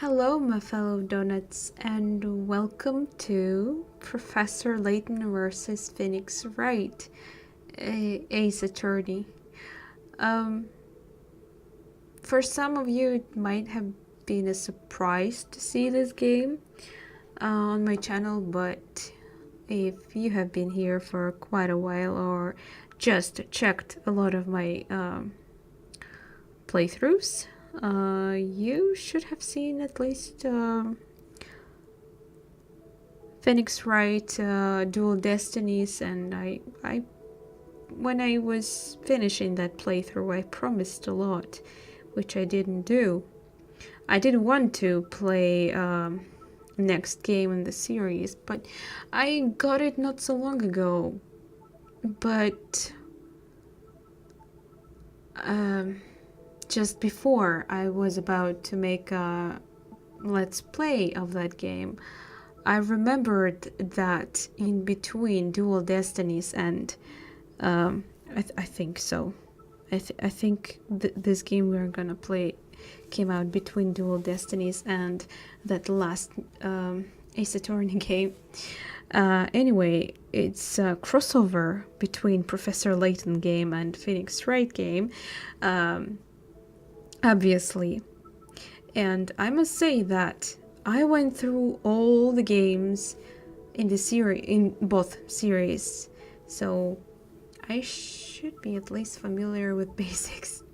Hello, my fellow donuts, and welcome to Professor Layton versus Phoenix Wright, Ace Attorney. Um, for some of you, it might have been a surprise to see this game on my channel, but if you have been here for quite a while or just checked a lot of my playthroughs, you should have seen at least Phoenix Wright, Dual Destinies, and when I was finishing that playthrough, I promised a lot, which I didn't do. I did want to play next game in the series, but I got it not so long ago. But just before I was about to make a let's play of that game, I remembered that in between Dual Destinies and I think so. I think this game we're gonna play came out between Dual Destinies and that last Ace Attorney game. Anyway, it's a crossover between Professor Layton game and Phoenix Wright game, obviously. And I must say that I went through all the games in the series, in both series, so I should be at least familiar with basics.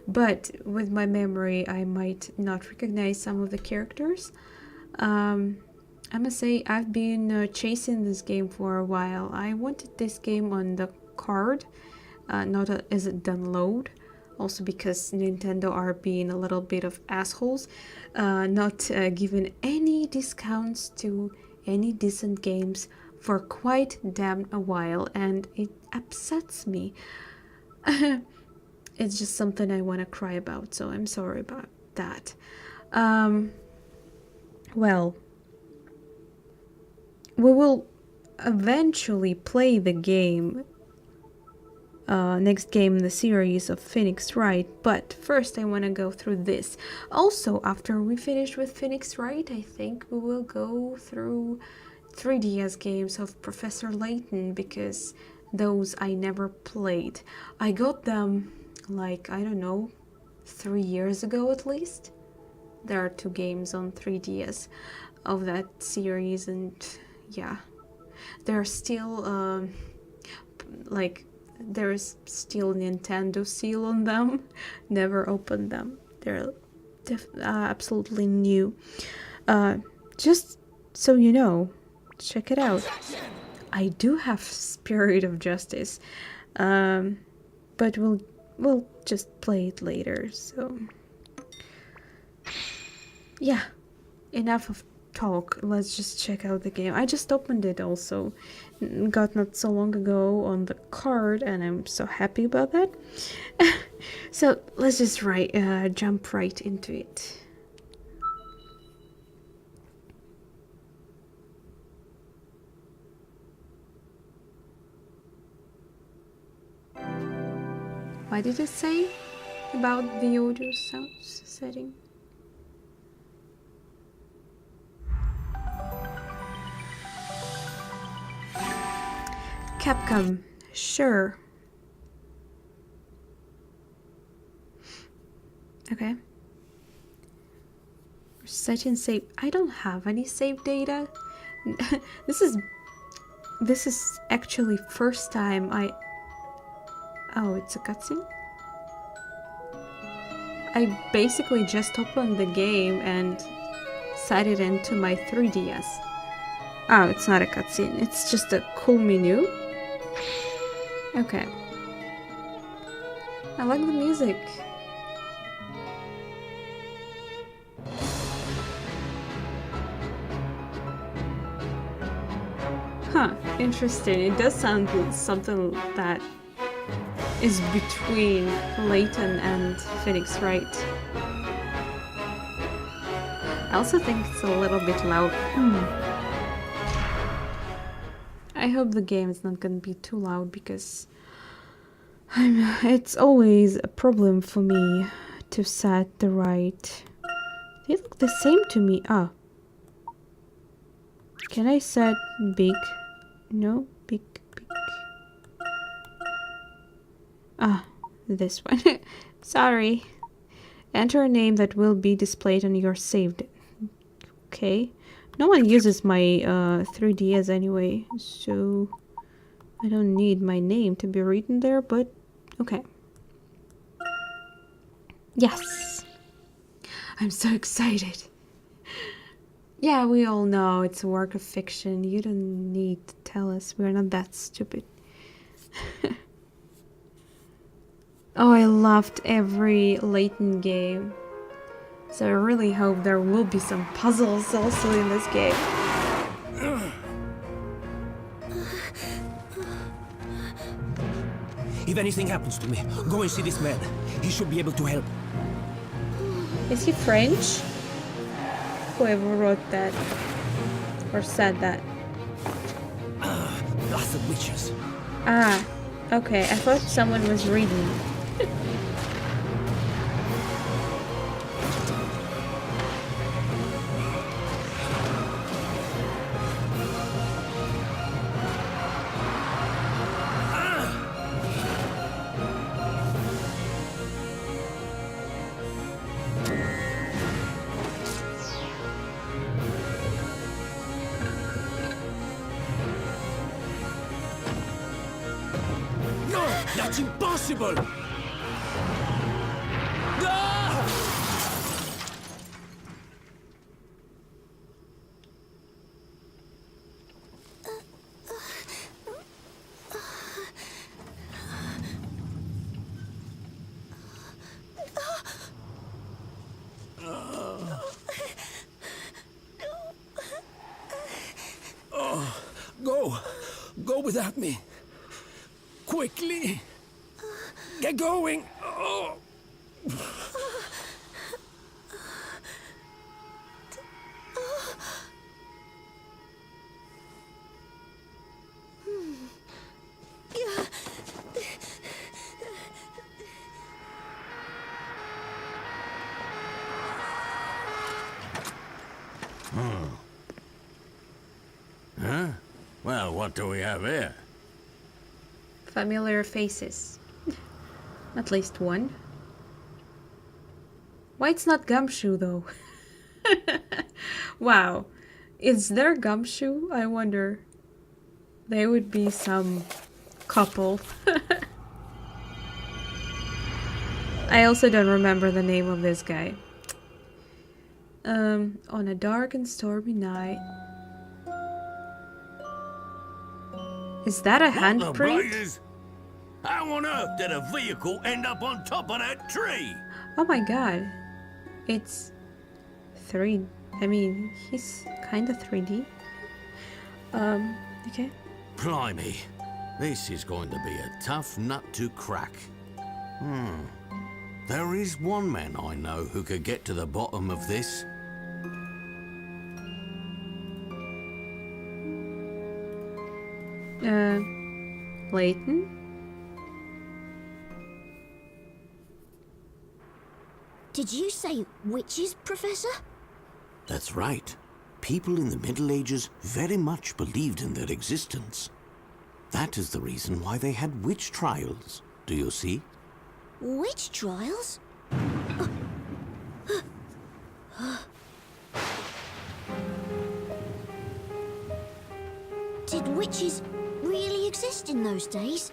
But with my memory, I might not recognize some of the characters. I must say I've been chasing this game for a while. I wanted this game on the card, not as a download. Also because Nintendo are being a little bit of assholes, not giving any discounts to any decent games for quite damn a while, and it upsets me. It's just something I want to cry about, so I'm sorry about that. Well, we will eventually play the game, next game in the series of Phoenix Wright, but first I want to go through this. Also, after we finish with Phoenix Wright, I think we will go through 3DS games of Professor Layton, because those I never played. I got them like, I don't know, 3 years ago at least. There are 2 games on 3DS of that series, and yeah, they're still like, there's still Nintendo seal on them. Never opened them. They're absolutely new. Just so you know, check it out. I do have Spirit of Justice, but we'll just play it later. So yeah, enough of talk. Let's just check out the game. I just opened it also, got not so long ago on the card, and I'm so happy about that. So let's just jump right into it. What did it say about the audio sounds setting? Capcom, sure. Okay. Setting save. I don't have any save data. This is actually first time I. Oh, it's a cutscene? I basically just opened the game and set it into my 3DS. Oh, it's not a cutscene. It's just a cool menu. Okay. I like the music. Huh, interesting. It does sound like something that is between Layton and Phoenix Wright. I also think it's a little bit loud. I hope the game is not gonna be too loud, because it's always a problem for me to set the right They look the same to me. Ah. Can I set big? No, big. Ah, this one. Sorry. Enter a name that will be displayed on your saved. Okay. No one uses my 3DS anyway, so I don't need my name to be written there, but okay. Yes! I'm so excited. Yeah, we all know it's a work of fiction. You don't need to tell us. We're not that stupid. Oh, I loved every Layton game. So I really hope there will be some puzzles also in this game. If anything happens to me, go and see this man. He should be able to help. Is he French? Whoever wrote that or said that. Lots of witches. Ah, okay. I thought someone was reading. That's impossible! Ah! Go without me. Quickly. Get going. Oh. Huh? Well, what do we have here? Familiar faces. At least one. Why it's not Gumshoe though? Wow. Is there Gumshoe? I wonder. They would be some couple. I also don't remember the name of this guy. On a dark and stormy night. Is that a handprint? How on earth did a vehicle end up on top of that tree? Oh my god. It's 3. I mean, he's kind of 3D. Okay. Blimey. This is going to be a tough nut to crack. There is one man I know who could get to the bottom of this. Layton? Did you say witches, Professor? That's right. People in the Middle Ages very much believed in their existence. That is the reason why they had witch trials. Do you see? Witch trials? Did witches really exist in those days?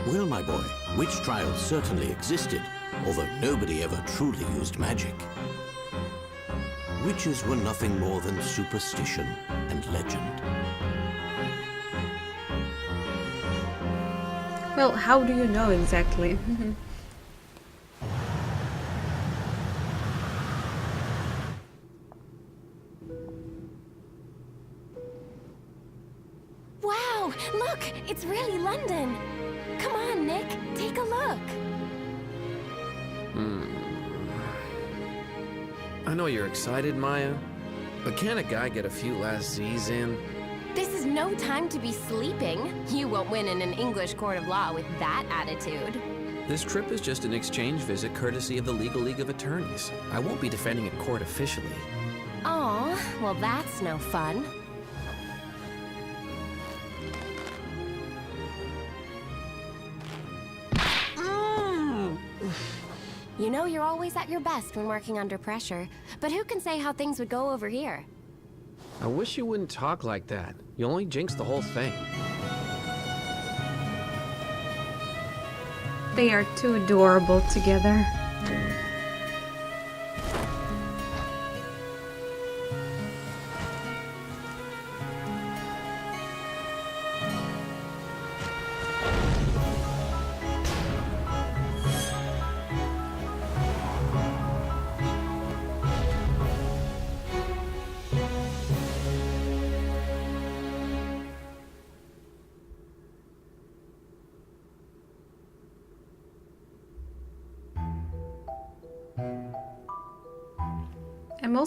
Well, my boy, witch trials certainly existed, although nobody ever truly used magic. Witches were nothing more than superstition and legend. Well, how do you know exactly? Wow, look, it's really London. Come on, Nick, take a look. I know you're excited, Maya, but can't a guy get a few last Z's in? This is no time to be sleeping. You won't win in an English court of law with that attitude. This trip is just an exchange visit courtesy of the Legal League of Attorneys. I won't be defending in court officially. Aw, well that's no fun. You know you're always at your best when working under pressure, but who can say how things would go over here? I wish you wouldn't talk like that. You only jinx the whole thing. They are too adorable together.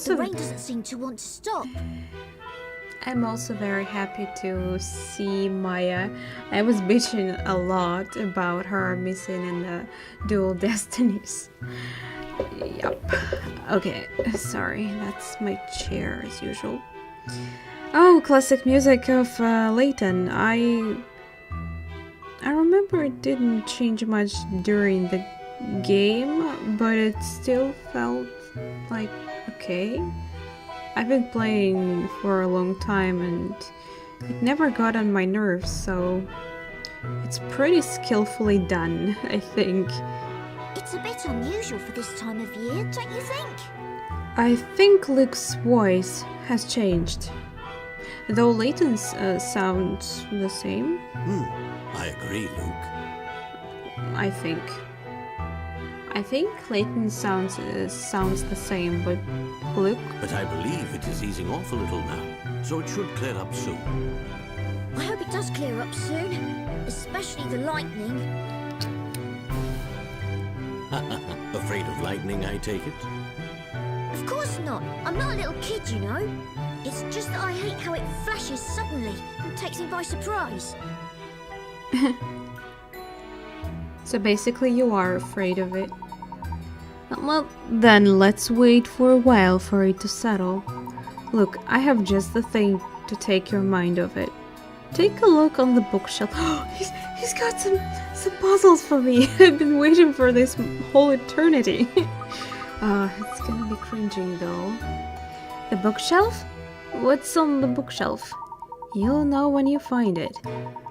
The rain doesn't seem to want to stop. I'm also very happy to see Maya. I was bitching a lot about her missing in the Dual Destinies. Yup. Okay, sorry, that's my chair as usual. Oh, classic music of Layton. I remember it didn't change much during the game, but it still felt like okay. I've been playing for a long time and it never got on my nerves, so it's pretty skillfully done, I think. It's a bit unusual for this time of year, don't you think? I think Luke's voice has changed, though Layton's sounds the same. I agree, Luke. I think Layton sounds the same, but Luke? But I believe it is easing off a little now, so it should clear up soon. I hope it does clear up soon, especially the lightning. Afraid of lightning, I take it? Of course not. I'm not a little kid, you know. It's just that I hate how it flashes suddenly and takes me by surprise. So basically you are afraid of it. Well, then let's wait for a while for it to settle. Look, I have just the thing to take your mind off it. Take a look on the bookshelf. He's got some puzzles for me. I've been waiting for this whole eternity. It's gonna be cringing though. The bookshelf? What's on the bookshelf? You'll know when you find it.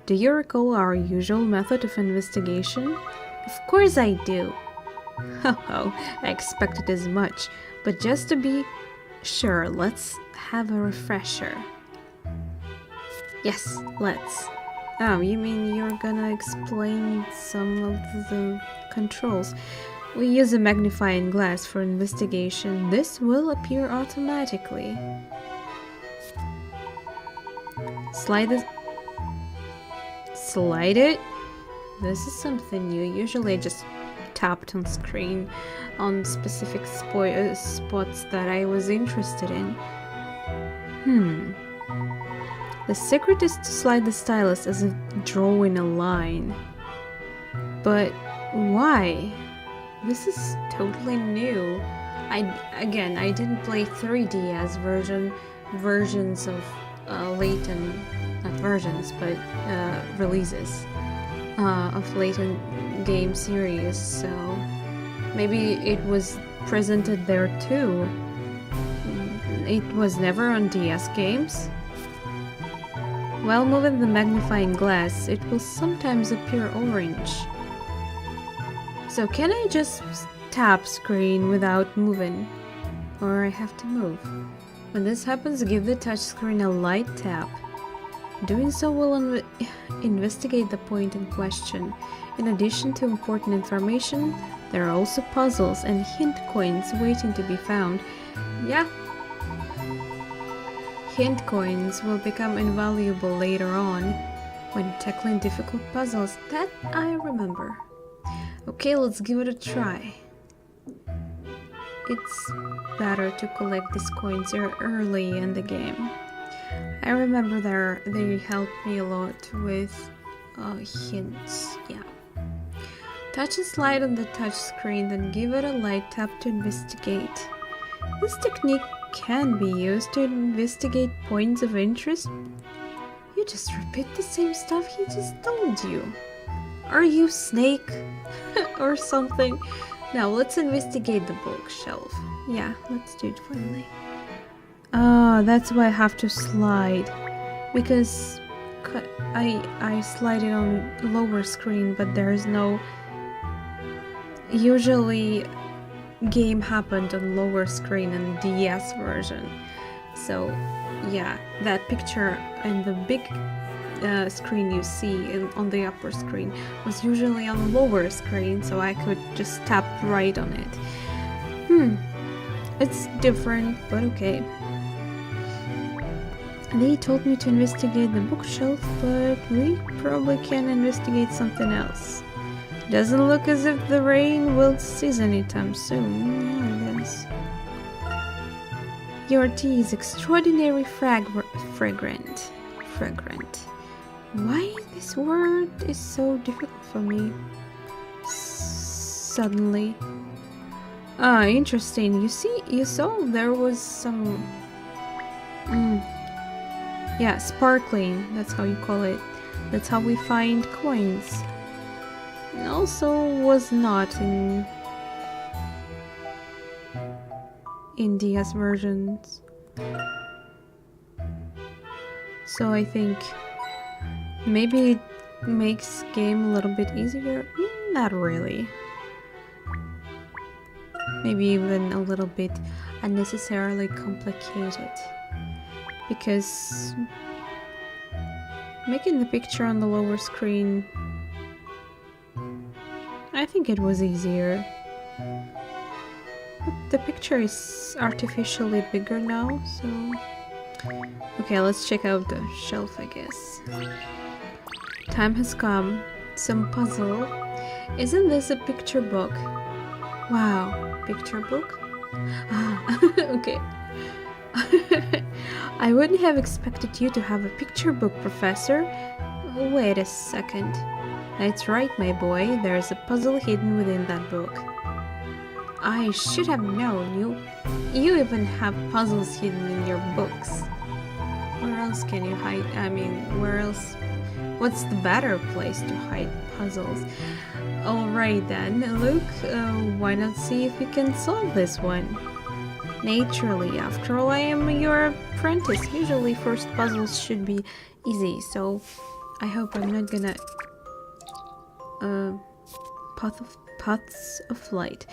Do you recall our usual method of investigation? Of course I do. Oh, I expected as much, but just to be sure, let's have a refresher. Yes, let's. Oh, you mean you're gonna explain some of the controls? We use a magnifying glass for investigation. This will appear automatically. Slide it? This is something new. Usually I just tapped on screen on specific spots that I was interested in. The secret is to slide the stylus as if drawing a line. But why? This is totally new. I didn't play 3DS versions of Layton, not versions, but releases of Layton game series, so maybe it was presented there too. It was never on DS games. While moving the magnifying glass, it will sometimes appear orange. So can I just tap screen without moving? Or I have to move? When this happens, give the touchscreen a light tap. Doing so will investigate the point in question. In addition to important information, there are also puzzles and hint coins waiting to be found. Yeah. Hint coins will become invaluable later on. when tackling difficult puzzles. That I remember. Okay, let's give it a try. It's better to collect these coins early in the game. I remember they helped me a lot with hints. Yeah. Touch and slide on the touch screen, then give it a light tap to investigate. This technique can be used to investigate points of interest. You just repeat the same stuff he just told you. Are you Snake? Or something? Now let's investigate the bookshelf. Yeah, let's do it finally. Ah, that's why I have to slide. Because I slide it on lower screen, but there is no... Usually game happened on lower screen in DS version. So yeah, that picture and the big screen you see on the upper screen was usually on lower screen, so I could just tap right on it. It's different, but okay. They told me to investigate the bookshelf, but we probably can investigate something else. Doesn't look as if the rain will cease anytime soon, I guess. Your tea is extraordinary fragrant. Why this word is so difficult for me? Suddenly. Ah, interesting. You saw there was some... yeah, sparkling. That's how you call it. That's how we find coins. And also was not in DS versions. So I think maybe it makes game a little bit easier. Not really. Maybe even a little bit unnecessarily complicated. Because making the picture on the lower screen, I think it was easier. But the picture is artificially bigger now, so... Okay, let's check out the shelf, I guess. Time has come. Some puzzle. Isn't this a picture book? Wow, picture book? Ah, okay. I wouldn't have expected you to have a picture book, Professor. Wait a second. That's right, my boy. There's a puzzle hidden within that book. I should have known. You even have puzzles hidden in your books. Where else can you hide? I mean, where else? What's the better place to hide puzzles? Alright then, Luke, why not see if you can solve this one? Naturally, after all, I am your apprentice. Usually first puzzles should be easy, so I hope I'm not gonna... Paths of Light.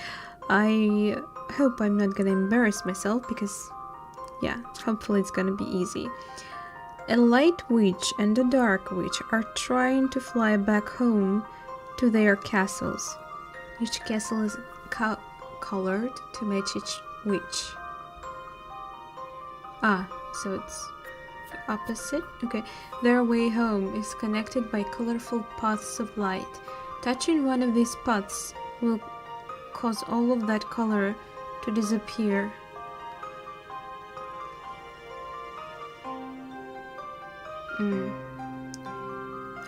I hope I'm not gonna embarrass myself because, yeah, hopefully it's gonna be easy. A light witch and a dark witch are trying to fly back home to their castles. Each castle is colored to match each witch. Ah, so it's opposite? Okay. Their way home is connected by colorful paths of light. Touching one of these paths will cause all of that color to disappear.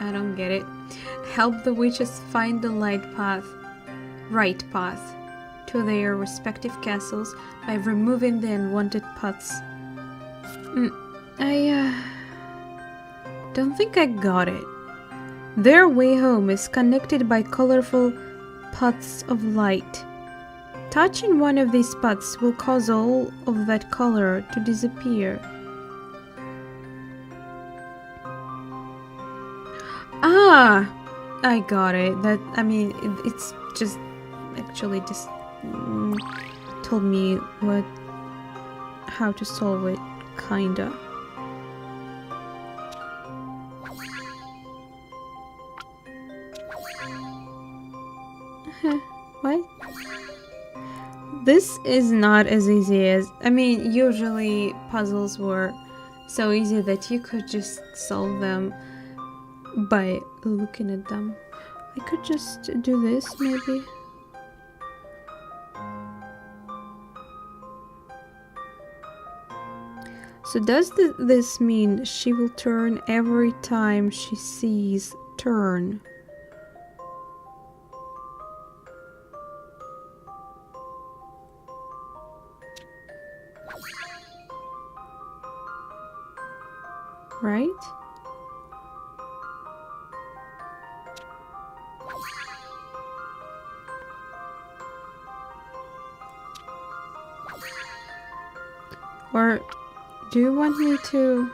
I don't get it. Help the witches find the right path to their respective castles by removing the unwanted paths. I don't think I got it. Their way home is connected by colorful paths of light. Touching one of these paths will cause all of that color to disappear. Ah! I got it. It's just actually just told me how to solve it, kinda. What? This is not as easy as... usually puzzles were so easy that you could just solve them by looking at them. I could just do this, maybe. So does this mean she will turn every time she sees turn? Right? Or do you want me to...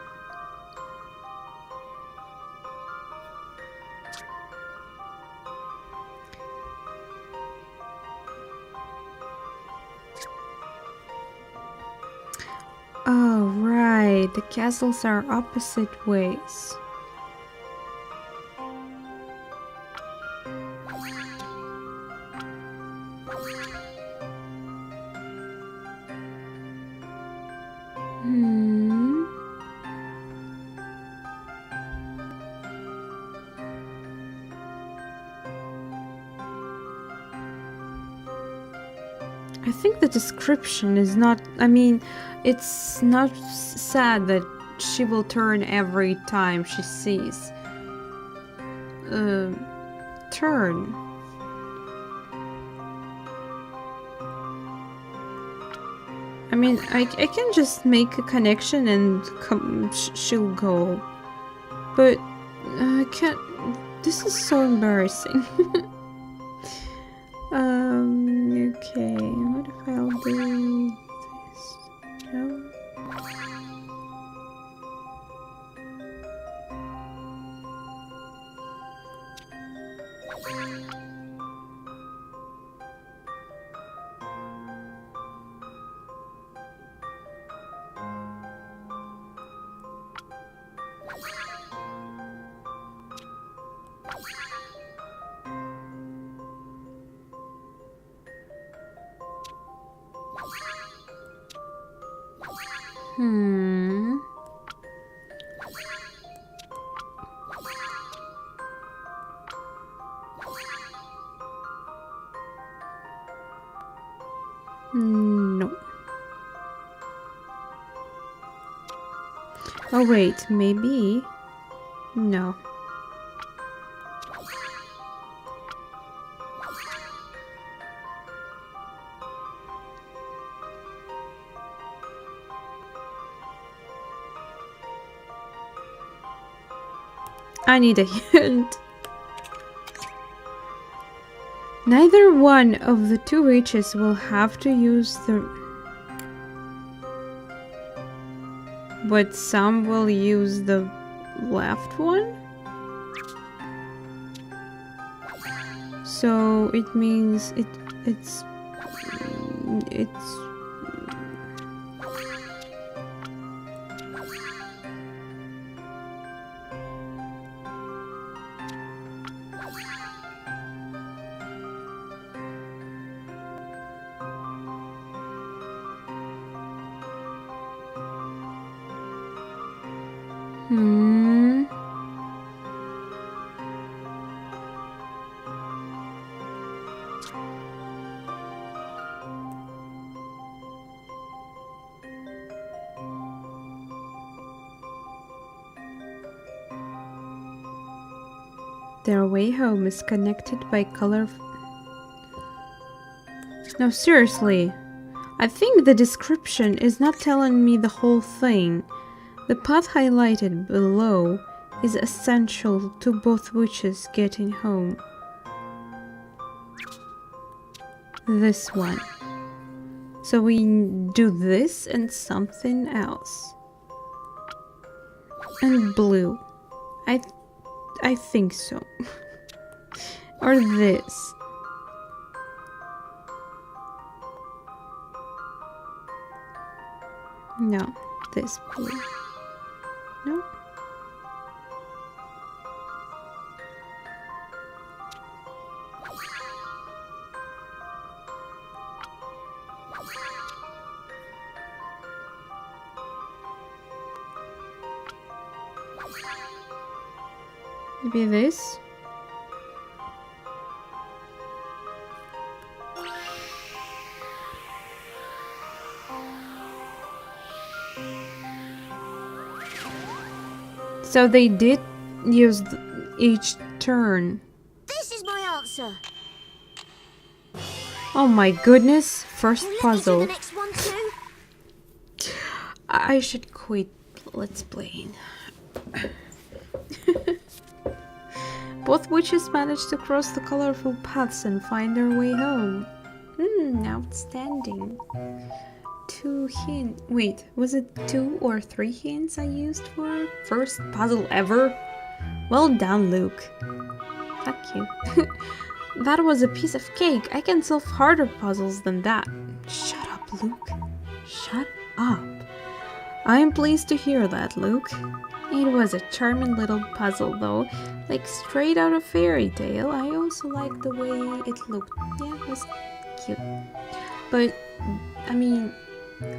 Oh, right. The castles are opposite ways. I think the description is not... I mean, it's not sad that she will turn every time she sees. Turn. I mean, I can just make a connection and she'll go. But I can't... This is so embarrassing. Okay, what if I'll do this? No? No. Oh wait, maybe. No. I need a hint. Neither one of the two witches will have to use the... But some will use the left one? So it means it's... Their way home is connected by color. No, seriously. I think the description is not telling me the whole thing. The path highlighted below is essential to both witches getting home. This one. So we do this and something else. And blue. I think so. Or this. No, this blue. No? Maybe this? So they did use each turn. This is my answer. Oh my goodness. First Will you puzzle. do the next one too? I should quit Let's Playing. Both witches managed to cross the colorful paths and find their way home. Outstanding. 2 hints. Wait, was it 2 or 3 hints I used for first puzzle ever? Well done, Luke. Thank you. That was a piece of cake. I can solve harder puzzles than that. Shut up, Luke. Shut up. I am pleased to hear that, Luke. It was a charming little puzzle, though, like straight out of fairy tale. I also liked the way it looked. Yeah, it was cute. But, I mean,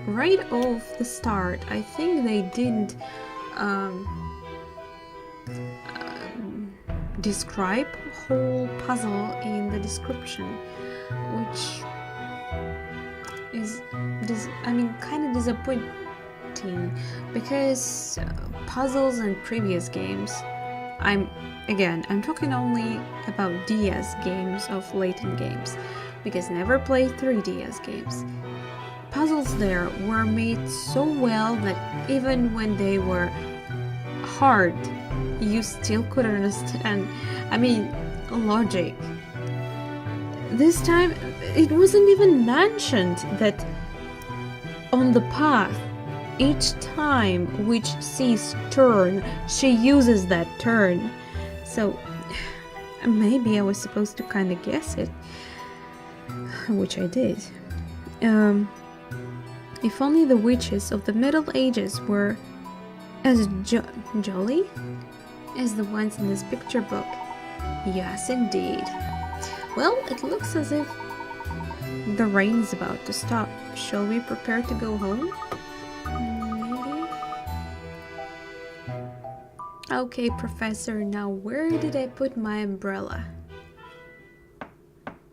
right off the start, I think they didn't describe whole puzzle in the description, which is, kind of disappointing. Because puzzles in previous games, I'm talking only about DS games of Layton games, because I never played 3DS games. Puzzles there were made so well that even when they were hard, you still could understand, logic. This time, it wasn't even mentioned that on the path, each time witch sees turn, she uses that turn. So maybe I was supposed to kind of guess it, which I did. If only the witches of the Middle Ages were as jolly as the ones in this picture book. Yes, indeed. Well, it looks as if the rain is about to stop. Shall we prepare to go home? Maybe? Okay, Professor, now where did I put my umbrella?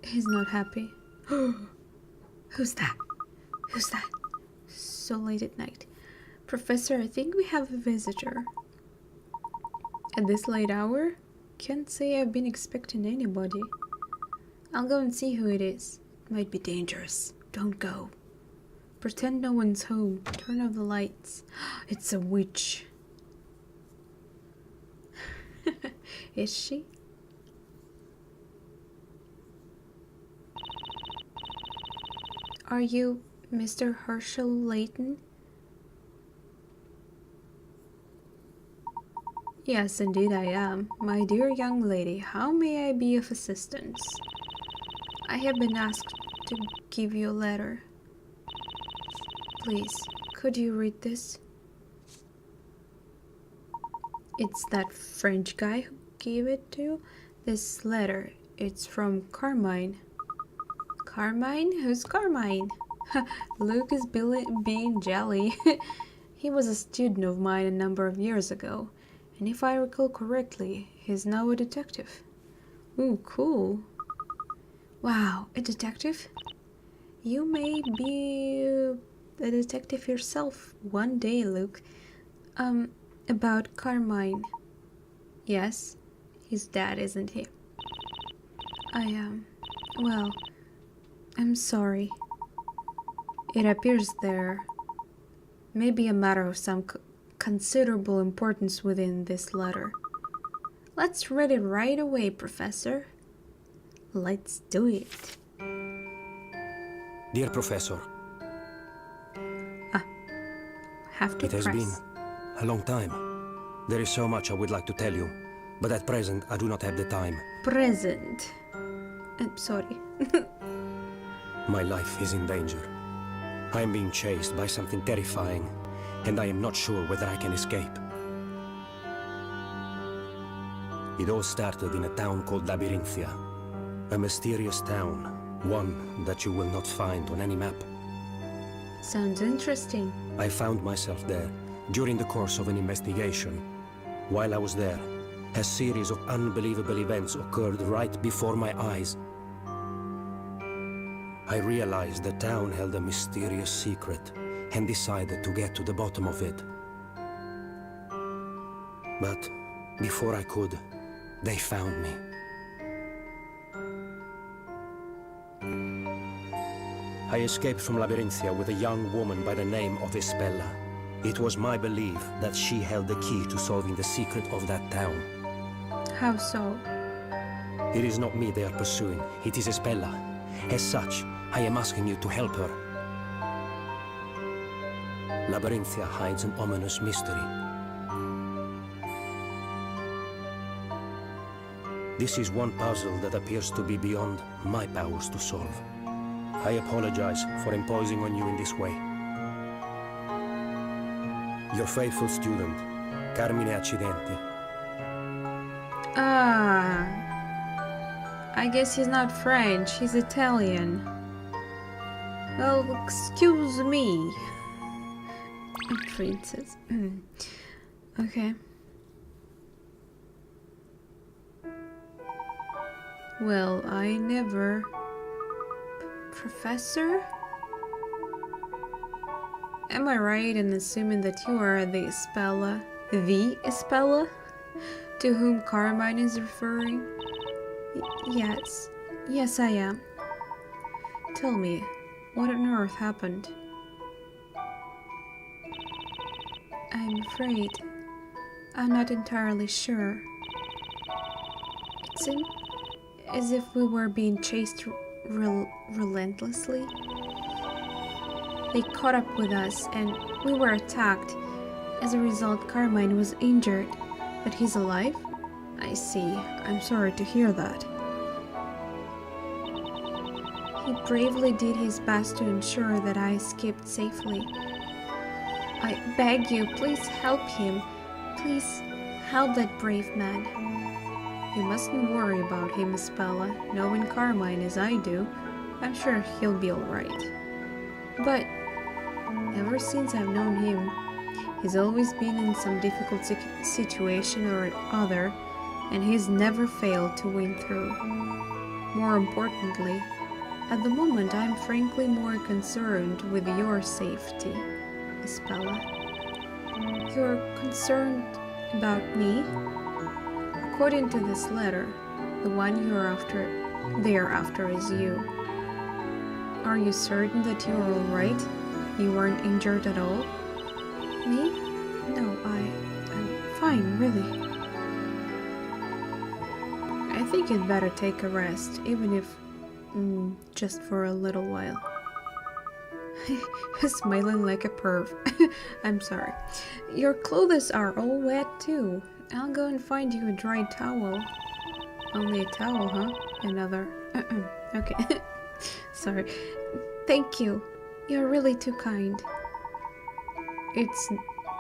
He's not happy. Who's that? Who's that? So late at night. Professor, I think we have a visitor. At this late hour? Can't say I've been expecting anybody. I'll go and see who it is. Might be dangerous. Don't go. Pretend no one's home. Turn off the lights. It's a witch. Is she? Are you Mr. Herschel Layton? Yes, indeed I am. My dear young lady, how may I be of assistance? I have been asked to give you a letter. Please, could you read this? It's that French guy who gave it to you? This letter, it's from Carmine. Carmine? Who's Carmine? Luke is being jelly. He was a student of mine a number of years ago, and if I recall correctly, he's now a detective. Ooh, cool. Wow, a detective? You may be a detective yourself one day, Luke. About Carmine. Yes, he's dead, isn't he? Well, I'm sorry. It appears there may be a matter of some considerable importance within this letter. Let's read it right away, Professor. Let's do it. Dear Professor, Have to it has press. been a long time. There is so much I would like to tell you, but at present I do not have the time. Present. I'm sorry. My life is in danger. I am being chased by something terrifying, and I am not sure whether I can escape. It all started in a town called Labyrinthia. A mysterious town, one that you will not find on any map. Sounds interesting. I found myself there during the course of an investigation. While I was there, A series of unbelievable events occurred right before my eyes. I realized the town held a mysterious secret and decided to get to the bottom of it. But before I could, they found me. I escaped from Labyrinthia with a young woman by the name of Espella. It was my belief that she held the key to solving the secret of that town. How so? It is not me they are pursuing, it is Espella. As such, I am asking you to help her. Labyrinthia hides an ominous mystery. This is one puzzle that appears to be beyond my powers to solve. I apologize for imposing on you in this way. Your faithful student, Carmine Accidenti. Ah, I guess he's not French, he's Italian. Well, excuse me. Princess. Okay. Well, I never... Professor? Am I right in assuming that you are the Espella, to whom Carmine is referring? Yes. Yes, I am. Tell me, what on earth happened? I'm afraid I'm not entirely sure. It seemed as if we were being chased relentlessly. They caught up with us and we were attacked. As a result, Carmine was injured, but he's alive? I see. I'm sorry to hear that. He bravely did his best to ensure that I escaped safely. I beg you, please help him. Please help that brave man. You mustn't worry about him, Espella. Knowing Carmine as I do, I'm sure he'll be alright. But ever since I've known him, he's always been in some difficult situation or other, and he's never failed to win through. More importantly, at the moment I'm frankly more concerned with your safety, Espella. You're concerned about me? According to this letter, the one they're after is you. Are you certain that you're alright? You weren't injured at all? Me? No, I'm fine, really. I think you'd better take a rest, even if just for a little while. Smiling like a perv. I'm sorry. Your clothes are all wet too. I'll go and find you a dry towel. Only a towel, huh? Another. Okay. Sorry. Thank you. You're really too kind. It's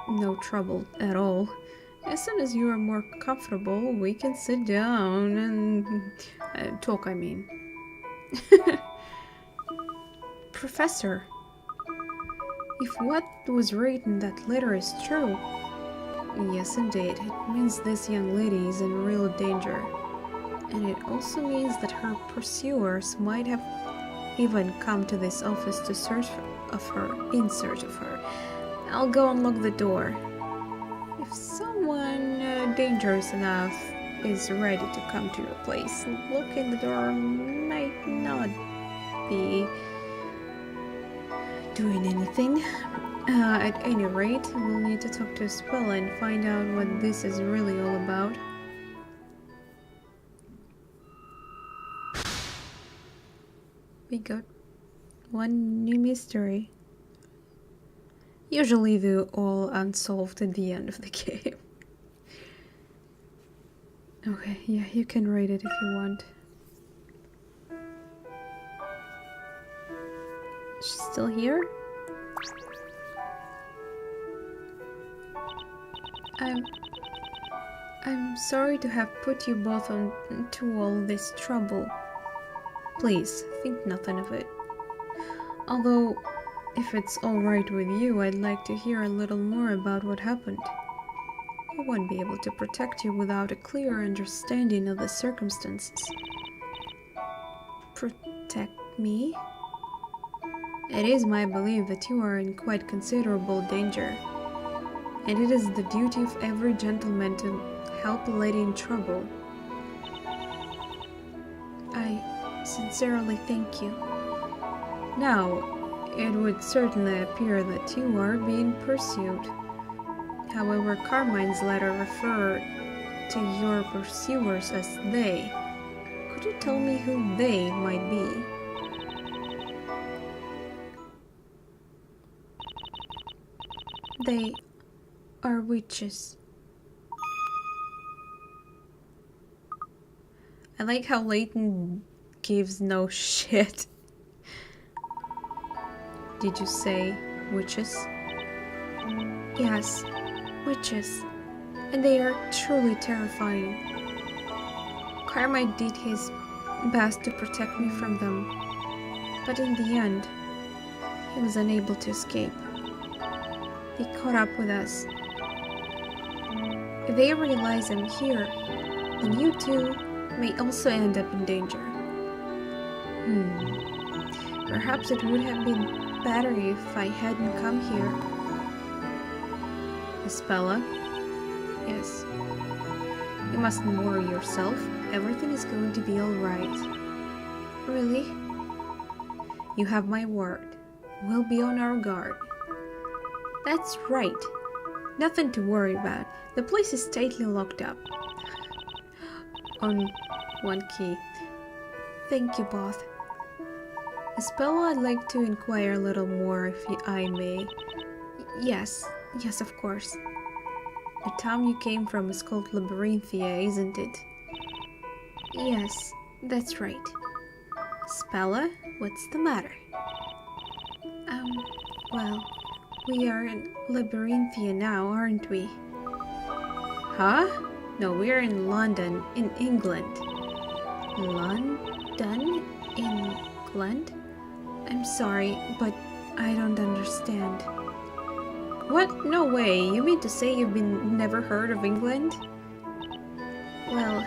no trouble at all. As soon as you are more comfortable, we can sit down and talk, I mean. Professor, if what was written in that letter is true, yes indeed, it means this young lady is in real danger. And it also means that her pursuers might have even come to this office to in search of her. I'll go unlock the door. If someone dangerous enough is ready to come to your place, locking the door might not be doing anything. At any rate, we'll need to talk to Espella and find out what this is really all about. We got one new mystery. Usually they're all unsolved at the end of the game. Okay, yeah, you can read it if you want. She's still here? I'm sorry to have put you both into all this trouble. Please, think nothing of it. Although, if it's alright with you, I'd like to hear a little more about what happened. He won't be able to protect you without a clear understanding of the circumstances. Protect me? It is my belief that you are in quite considerable danger, and it is the duty of every gentleman to help a lady in trouble. I sincerely thank you. Now, it would certainly appear that you are being pursued. However, Carmine's letter referred to your pursuers as they. Could you tell me who they might be? They are witches. I like how Layton gives no shit. Did you say witches? Yes, witches. And they are truly terrifying. Carmine did his best to protect me from them, but in the end, he was unable to escape. They caught up with us. If they realize I'm here, then you too may also end up in danger. Perhaps it would have been better if I hadn't come here. Espella? Yes. You mustn't worry yourself. Everything is going to be alright. Really? You have my word. We'll be on our guard. That's right. Nothing to worry about. The place is tightly locked up. On one key. Thank you both. Espella, I'd like to inquire a little more if I may. Yes, of course. The town you came from is called Labyrinthia, isn't it? Yes, that's right. Spella, what's the matter? Well, we are in Labyrinthia now, aren't we? Huh? No, we're in London, in England. London? England? I'm sorry, but I don't understand. What? No way. You mean to say you've never heard of England? Well,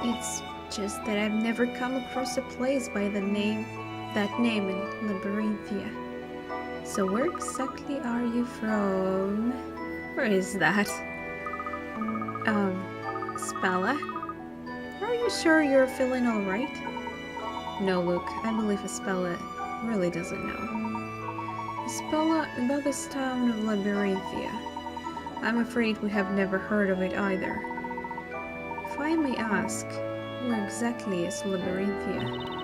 it's just that I've never come across a place by that name in Labyrinthia. So where exactly are you from? Where is that? Spella? Are you sure you're feeling alright? No, Luke, I believe Spella really doesn't know. Spella, about this town of Labyrinthia. I'm afraid we have never heard of it either. If I may ask, where exactly is Labyrinthia?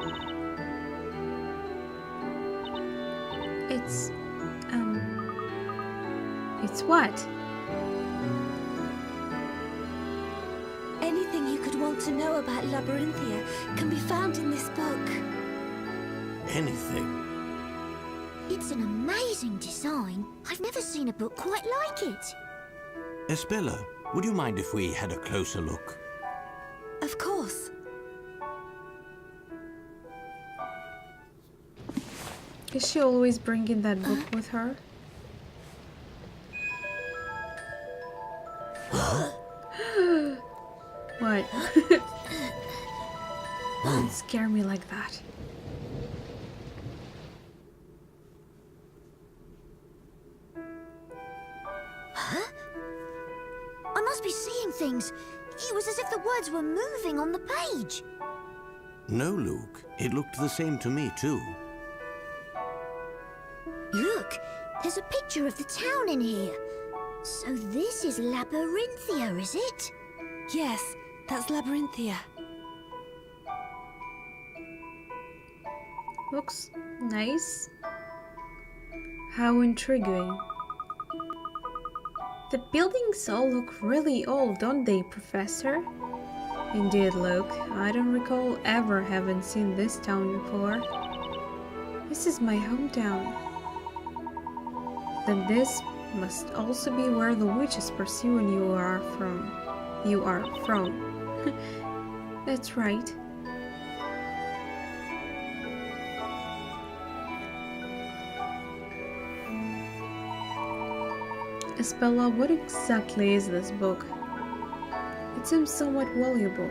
It's what? Anything you could want to know about Labyrinthia can be found in this book. Anything? It's an amazing design. I've never seen a book quite like it. Espella, would you mind if we had a closer look? Of course. Is she always bringing that book with her? What? Don't scare me like that. Huh? I must be seeing things. It was as if the words were moving on the page. No, Luke. It looked the same to me, too. Look, there's a picture of the town in here. So this is Labyrinthia, is it? Yes, that's Labyrinthia. Looks nice. How intriguing. The buildings all look really old, don't they, Professor? Indeed, Luke. I don't recall ever having seen this town before. This is my hometown. Then this must also be where the witches pursuing you are from. That's right. Isabella, what exactly is this book? It seems somewhat valuable.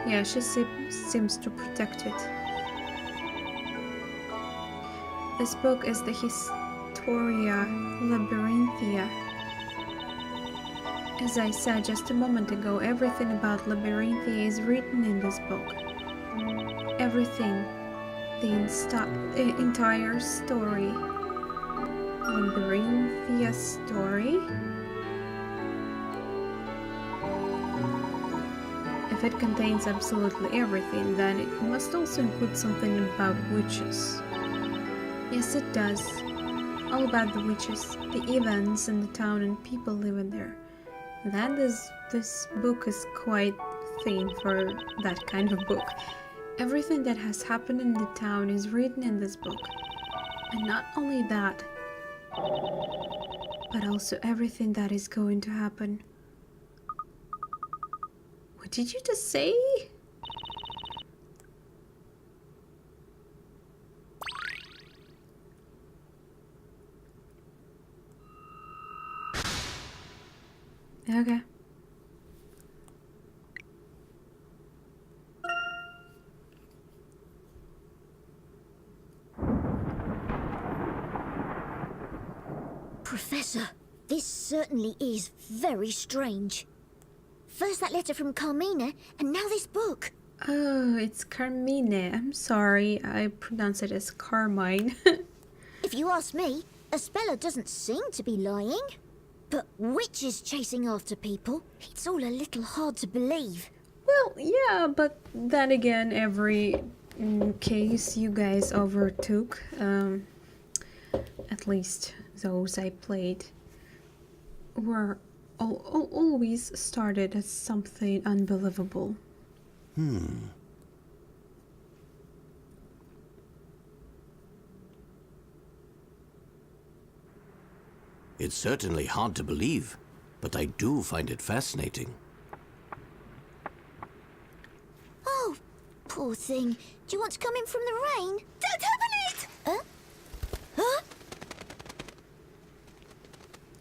Yeah, she seems to protect it. This book is the Historia Labyrinthia. As I said just a moment ago, everything about Labyrinthia is written in this book. Everything. The entire story. Labyrinthia story? If it contains absolutely everything, then it must also include something about witches. Yes, it does. All about the witches, the events in the town and people living there. This book is quite thin for that kind of book. Everything that has happened in the town is written in this book. And not only that, but also everything that is going to happen. What did you just say? Okay. Professor, this certainly is very strange. First that letter from Carmina, and now this book. Oh, it's Carmine. I'm sorry, I pronounce it as Carmine. If you ask me, Espella doesn't seem to be lying. But witches chasing after people, it's all a little hard to believe. Well, yeah, but then again, every case you guys overtook, at least those I played, were always started as something unbelievable. It's certainly hard to believe, but I do find it fascinating. Oh, poor thing. Do you want to come in from the rain? Don't open it! Huh?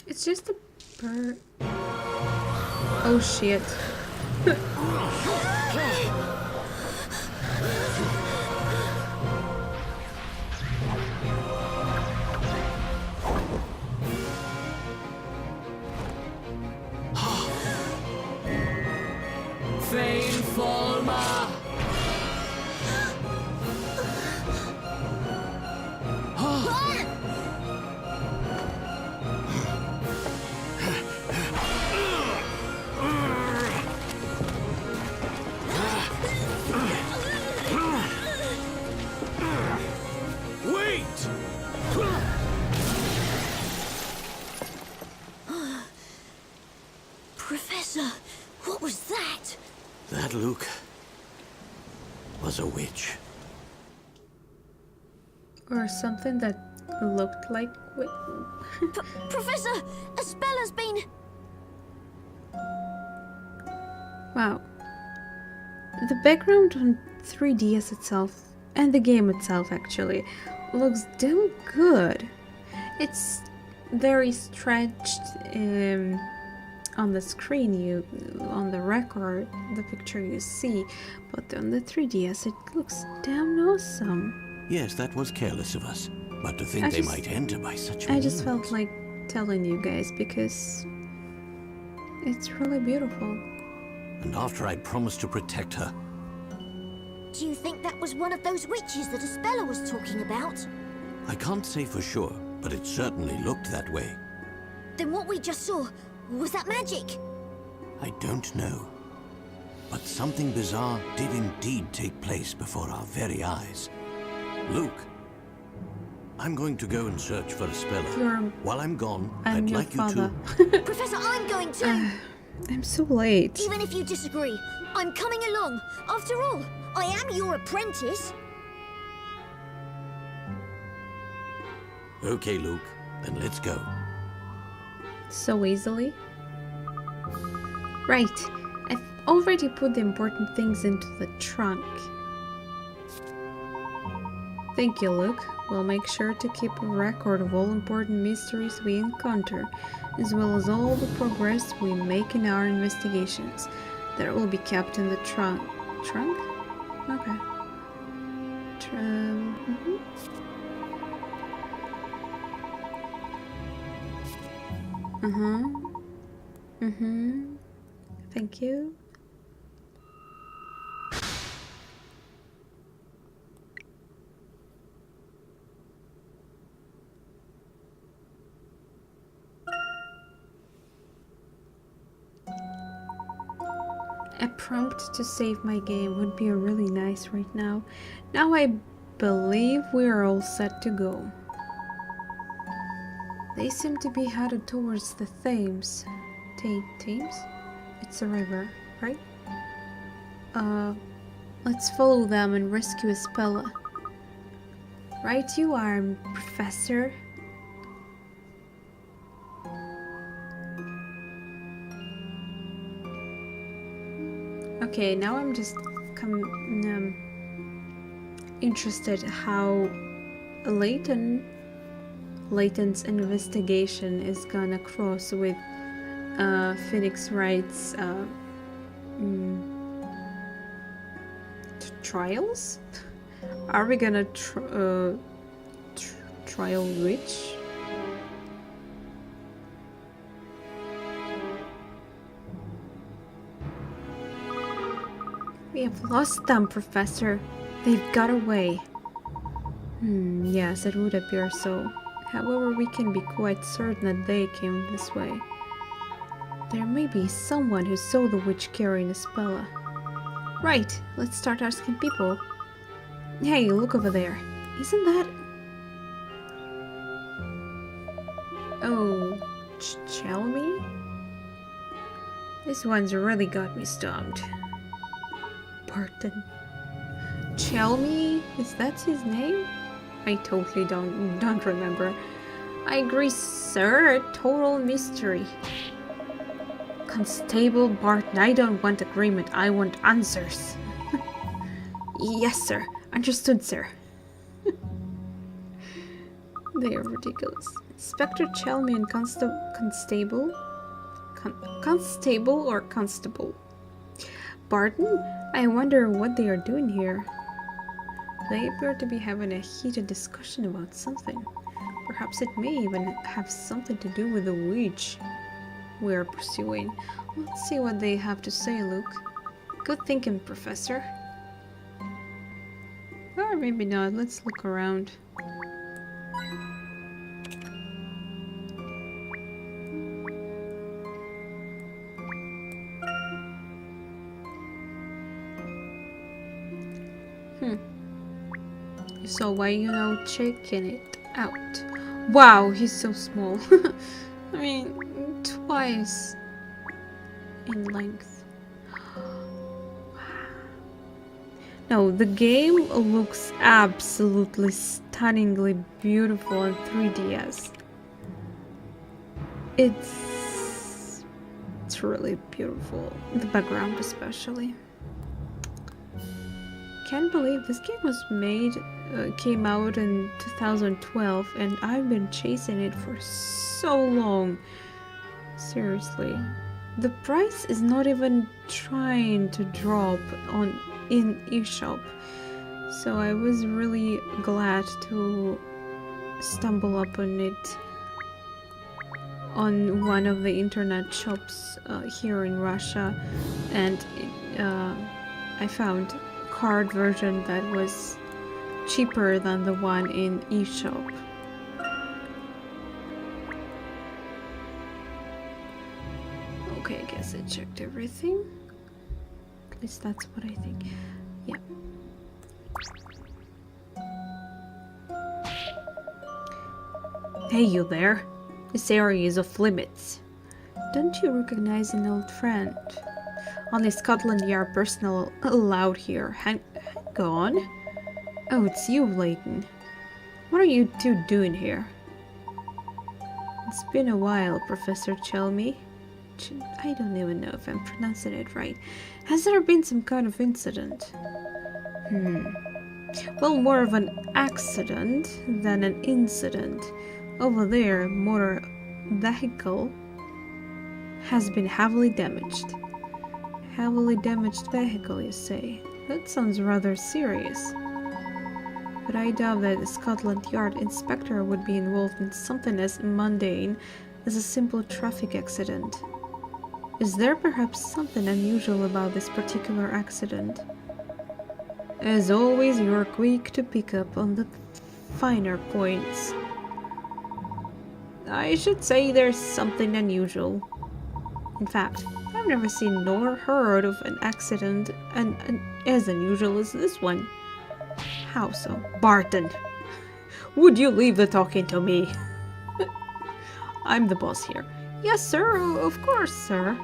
It's just a bird. Oh shit. Professor, what was that? That, Luke, was a witch. Or something that looked like... Professor, Espella's been... Wow. The background on 3DS itself, and the game itself actually, looks damn good. It's very stretched on the screen, on the record, the picture you see, but on the 3DS it looks damn awesome. Yes, that was careless of us. But to think they might enter by such means. I just felt like telling you guys because it's really beautiful. And after I'd promised to protect her. Do you think that was one of those witches that Espella was talking about? I can't say for sure, but it certainly looked that way. Then what we just saw, was that magic? I don't know. But something bizarre did indeed take place before our very eyes. Luke, I'm going to go and search for Espella. While I'm gone, I'd like you to... Professor, I'm going too! I'm so late. Even if you disagree, I'm coming along. After all, I am your apprentice. Okay, Luke, then let's go. So easily? Right, I've already put the important things into the trunk. Thank you, Luke. We'll make sure to keep a record of all important mysteries we encounter, as well as all the progress we make in our investigations. That will be kept in the trunk. Trunk? Okay. Thank you. A prompt to save my game would be really nice right now. Now I believe we are all set to go. They seem to be headed towards the Thames. Thames? It's a river, right? Let's follow them and rescue Espella. Right you are, Professor. Okay, now I'm just interested how Layton's investigation is gonna cross with Phoenix Wright's trials. Are we gonna trial which? We have lost them, Professor. They've got away. Yes, it would appear so. However, we can be quite certain that they came this way. There may be someone who saw the witch carrying Espella. Right, let's start asking people. Hey, look over there. Isn't that... Oh, Chelmy? This one's really got me stumped. Pardon. Chelmy? Is that his name? I totally don't remember. I agree, sir. A total mystery. Constable Barton, I don't want agreement. I want answers. Yes, sir. Understood, sir. They are ridiculous. Inspector Chelmy and Constable? Constable or Constable? Barton? I wonder what they are doing here. They appear to be having a heated discussion about something. Perhaps it may even have something to do with the witch we are pursuing. Let's see what they have to say, Luke. Good thinking, Professor. Or maybe not. Let's look around. So why you know checking it out? Wow, he's so small. I mean, twice in length. No, the game looks absolutely stunningly beautiful on 3DS. It's really beautiful. The background especially. Can't believe this game was came out in 2012 and I've been chasing it for so long. Seriously. The price is not even trying to drop in eShop. So I was really glad to stumble upon it on one of the internet shops here in Russia, and I found card version that was cheaper than the one in eShop. Okay, I guess I checked everything. At least that's what I think. Yeah. Hey, you there. This area is off limits. Don't you recognize an old friend? Only Scotland Yard personnel allowed here. Hang on. Oh, it's you, Layton. What are you two doing here? It's been a while, Professor Chelmy. I don't even know if I'm pronouncing it right. Has there been some kind of incident? Well, more of an accident than an incident. Over there, motor vehicle has been heavily damaged. Heavily damaged vehicle, you say? That sounds rather serious. But I doubt that a Scotland Yard inspector would be involved in something as mundane as a simple traffic accident. Is there perhaps something unusual about this particular accident? As always, you are quick to pick up on the finer points. I should say there's something unusual. In fact, I've never seen nor heard of an accident as unusual as this one. How so? Barton, would you leave the talking to me? I'm the boss here. Yes, sir, of course, sir.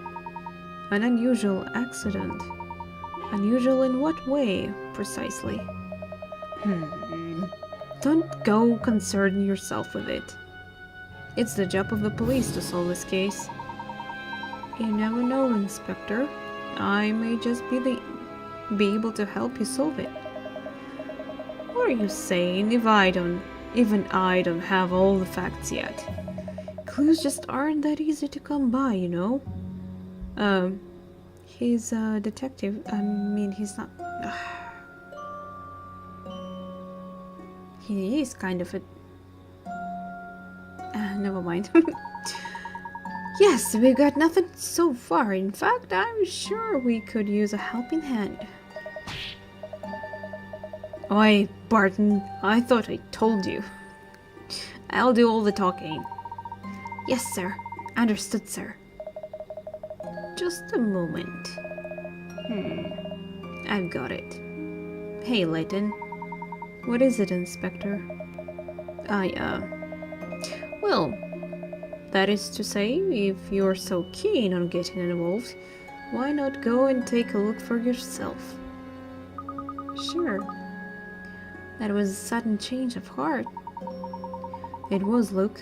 An unusual accident. Unusual in what way, precisely? Don't go concern yourself with it. It's the job of the police to solve this case. You never know, Inspector. I may just be able to help you solve it. What are you saying? Even I don't have all the facts yet. Clues just aren't that easy to come by, you know? He's a detective. I mean, he's not... He is kind of a... never mind. Yes, we've got nothing so far. In fact, I'm sure we could use a helping hand. Oi, Barton, I thought I told you. I'll do all the talking. Yes, sir. Understood, sir. Just a moment. I've got it. Hey, Layton. What is it, Inspector? Well, that is to say, if you're so keen on getting involved, why not go and take a look for yourself? Sure. That was a sudden change of heart. It was, Luke,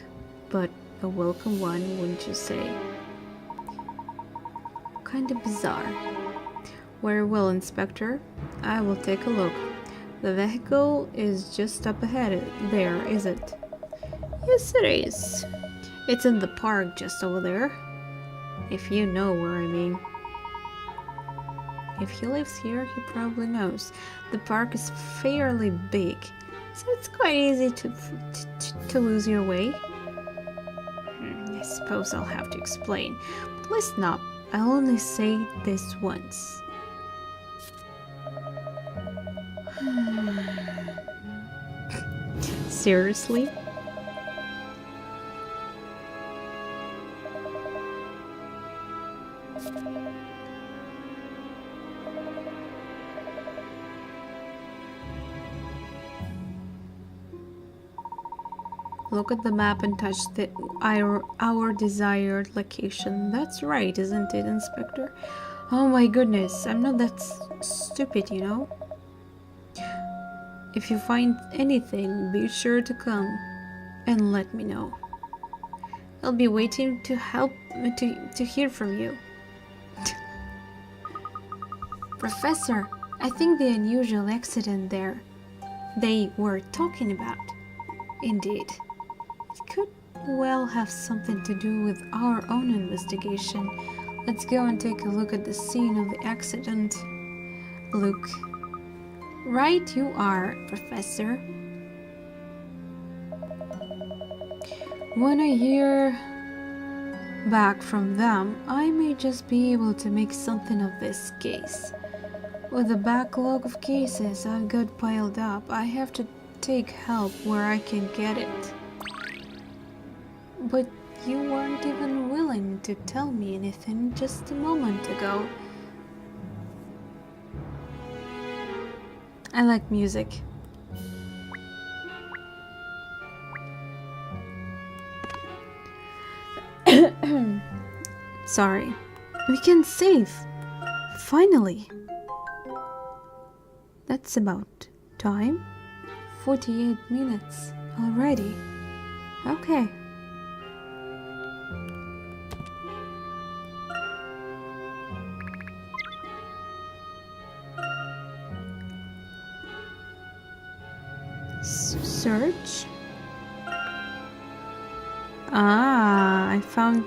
but a welcome one, wouldn't you say? Kinda bizarre. Very well, Inspector. I will take a look. The vehicle is just up ahead there, is it? Yes, it is. It's in the park just over there. If you know where I mean. If he lives here, he probably knows. The park is fairly big, so it's quite easy to lose your way. I suppose I'll have to explain. But listen up, I'll only say this once. Seriously? Look at the map and touch our desired location. That's right, isn't it, Inspector? Oh my goodness, I'm not that stupid, you know? If you find anything, be sure to come and let me know. I'll be waiting to hear from you. Professor, I think the unusual accident they were talking about. Indeed. It could well have something to do with our own investigation. Let's go and take a look at the scene of the accident. Luke. Right you are, Professor. When I hear back from them, I may just be able to make something of this case. With the backlog of cases I've got piled up, I have to take help where I can get it. But you weren't even willing to tell me anything just a moment ago. I like music. Sorry. We can save. Finally. That's about time. 48 minutes already. Okay. Search? Ah, I found...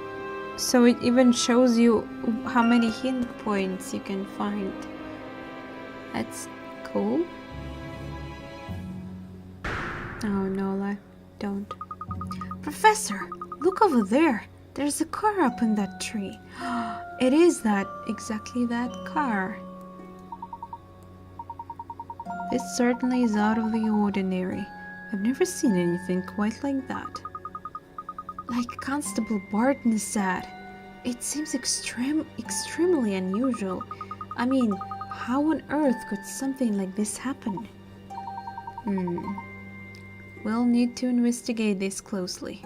So it even shows you how many hint points you can find. That's cool. Oh no, don't. Professor, look over there. There's a car up in that tree. It is exactly that car. This certainly is out of the ordinary. I've never seen anything quite like that. Like Constable Barton said, it seems extremely unusual. I mean, how on earth could something like this happen? We'll need to investigate this closely.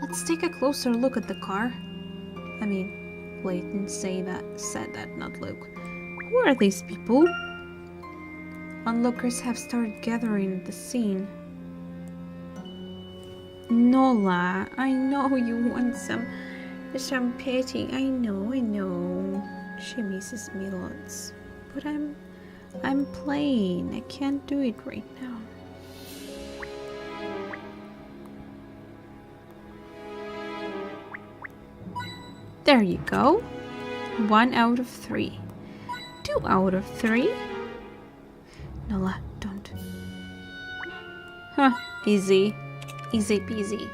Let's take a closer look at the car. I mean, Layton said that, not Luke. Who are these people? Onlookers have started gathering at the scene. Nola, I know you want some petting. I know. She misses me lots. But I'm playing. I can't do it right now. There you go. 1 out of 3. 2 out of 3. Nola, don't. Huh, easy. Easy peasy.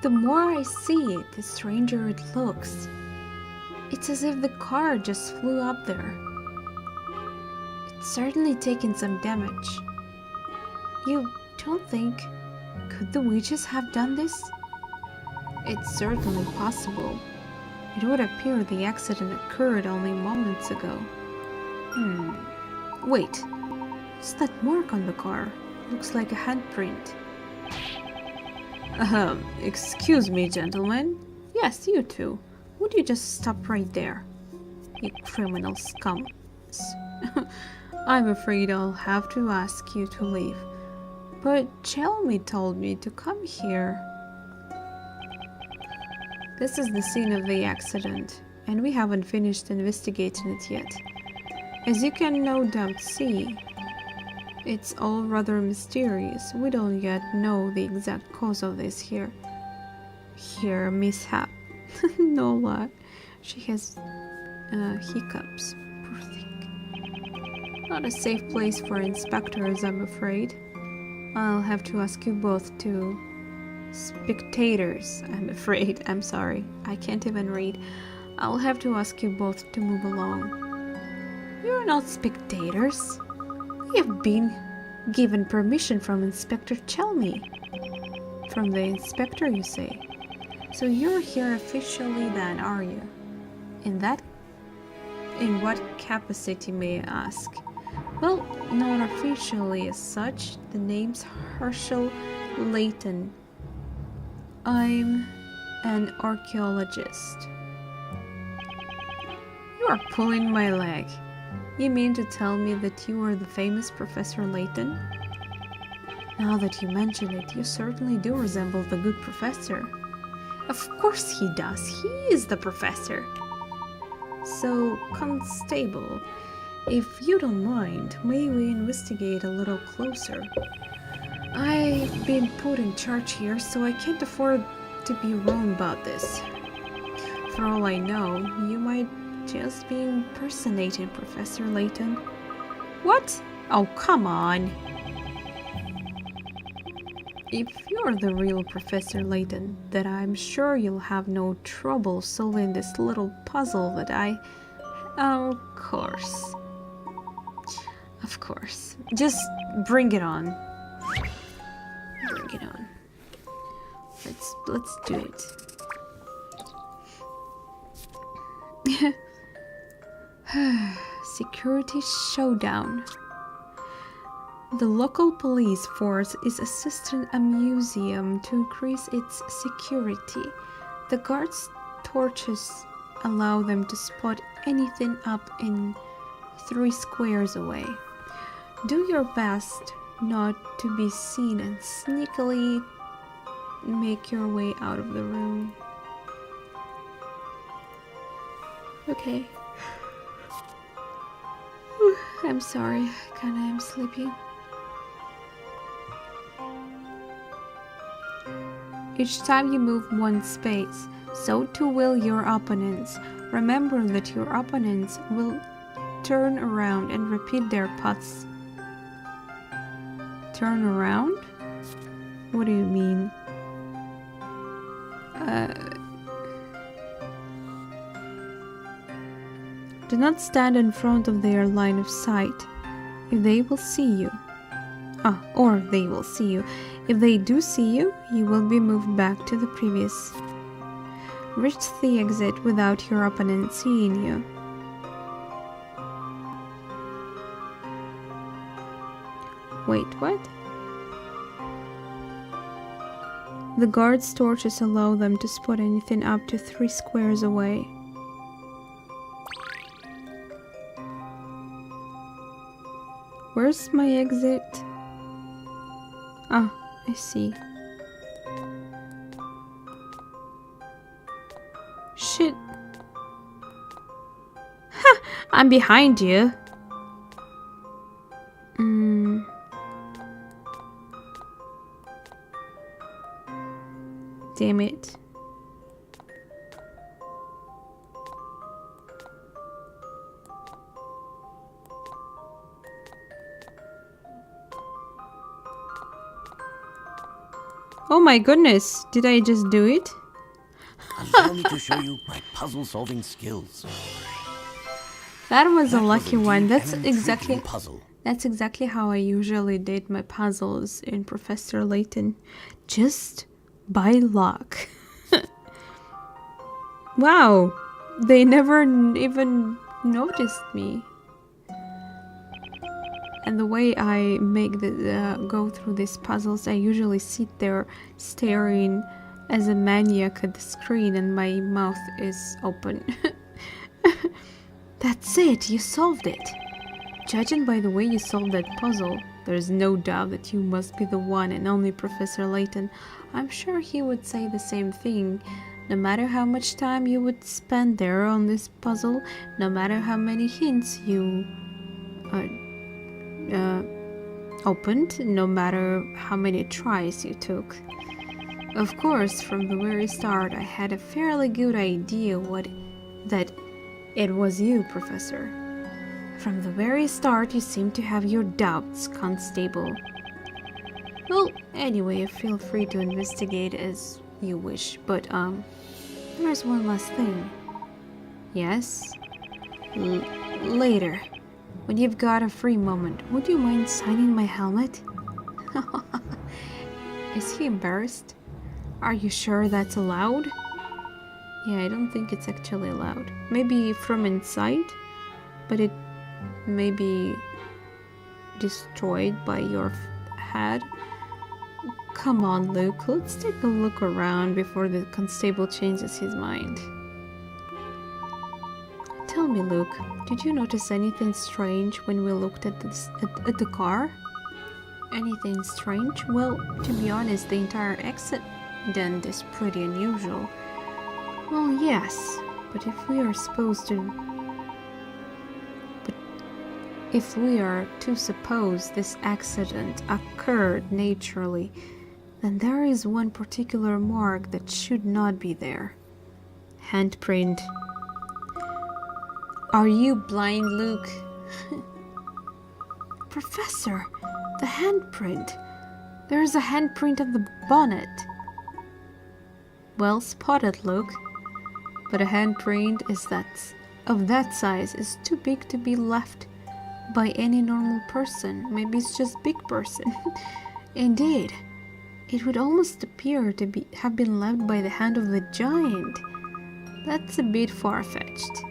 The more I see it, the stranger it looks. It's as if the car just flew up there. It's certainly taken some damage. You don't think... Could the witches have done this? It's certainly possible. It would appear the accident occurred only moments ago. Wait. What's that mark on the car? Looks like a handprint. Excuse me, gentlemen. Yes, you two. Would you just stop right there? You criminal scum. I'm afraid I'll have to ask you to leave. But Chelmy told me to come here. This is the scene of the accident, and we haven't finished investigating it yet. As you can no doubt see, it's all rather mysterious. We don't yet know the exact cause of this mishap. Nola, she has hiccups. Poor thing. Not a safe place for inspectors, I'm afraid. I'll have to ask you both to... Spectators, I'm afraid. I'm sorry. I can't even read. I'll have to ask you both to move along. You're not spectators. We have been given permission from Inspector Chelmy. From the inspector, you say? So you're here officially then, are you? In what capacity, may I ask? Well, not officially as such. The name's Herschel Layton. I'm an archaeologist. You are pulling my leg. You mean to tell me that you are the famous Professor Layton? Now that you mention it, you certainly do resemble the good professor. Of course he does. He is the professor. So, Constable, if you don't mind, may we investigate a little closer? I've been put in charge here, so I can't afford to be wrong about this. For all I know, you might just be impersonating Professor Layton. What? Oh, come on! If you're the real Professor Layton, then I'm sure you'll have no trouble solving this little puzzle that I... Of course. Of course. Just bring it on. Bring it on. Let's do it. Security showdown. The local police force is assisting a museum to increase its security. The guards' torches allow them to spot anything up in 3 squares away. Do your best not to be seen and sneakily make your way out of the room. Okay. I'm sorry, kinda am sleepy. Each time you move one space, so too will your opponents. Remember that your opponents will turn around and repeat their paths. Turn around? What do you mean? Do not stand in front of their line of sight. If they will see you. Or they will see you. If they do see you, you will be moved back to the previous. Reach the exit without your opponent seeing you. Wait, what? The guard's torches allow them to spot anything up to 3 squares away. Where's my exit? Ah, I see. Shit. Ha! I'm behind you. Damn it. Oh my goodness, did I just do it? Allow me to show you my puzzle-solving skills. That was a That was lucky one. indeed That's an exactly intriguing puzzle. That's exactly how I usually did my puzzles in Professor Layton. Just by luck. Wow, they never even noticed me. And the way I make go through these puzzles, I usually sit there staring as a maniac at the screen and my mouth is open. That's it, you solved it. Judging by the way you solved that puzzle, there's no doubt that you must be the one and only Professor Layton. I'm sure he would say the same thing. No matter how much time you would spend there on this puzzle, no matter how many hints you opened, no matter how many tries you took. Of course, from the very start, I had a fairly good idea that it was you, Professor. From the very start, you seem to have your doubts, Constable. Well, anyway, feel free to investigate as you wish, but there's one last thing. Yes? Later, when you've got a free moment, would you mind signing my helmet? Is he embarrassed? Are you sure that's allowed? Yeah, I don't think it's actually allowed. Maybe from inside, but it may be destroyed by your head. Come on, Luke, let's take a look around before the constable changes his mind. Tell me, Luke, did you notice anything strange when we looked at the car? Anything strange? Well, to be honest, the entire accident is pretty unusual. Well, yes, but if we are to suppose this accident occurred naturally, then there is one particular mark that should not be there. Handprint. Are you blind, Luke? Professor, the handprint. There is a handprint on the bonnet. Well spotted, Luke. But a handprint of that size is too big to be left by any normal person. Maybe it's just big person. Indeed, it would almost appear to have been left by the hand of a giant. That's a bit far-fetched.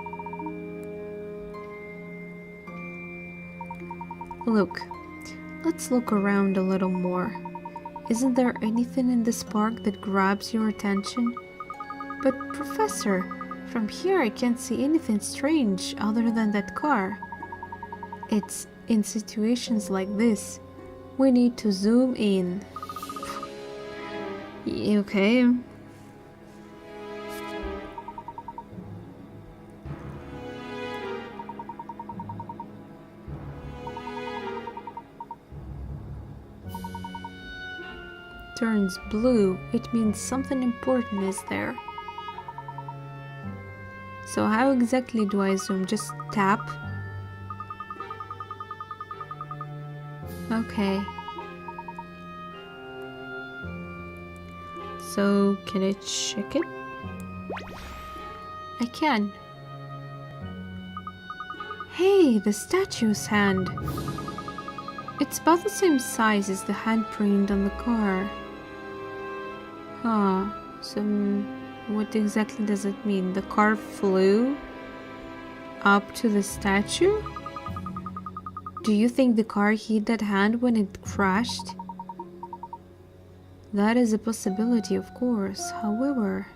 Look, let's look around a little more. Isn't there anything in this park that grabs your attention? But Professor, from here I can't see anything strange other than that car. It's in situations like this, we need to zoom in. Okay. turns blue, it means something important is there. So how exactly do I zoom? Just tap? Okay. So, can I check it? I can. Hey, the statue's hand. It's about the same size as the handprint on the car. Huh. So, what exactly does it mean? The car flew up to the statue? Do you think the car hit that hand when it crashed? That is a possibility, of course. However,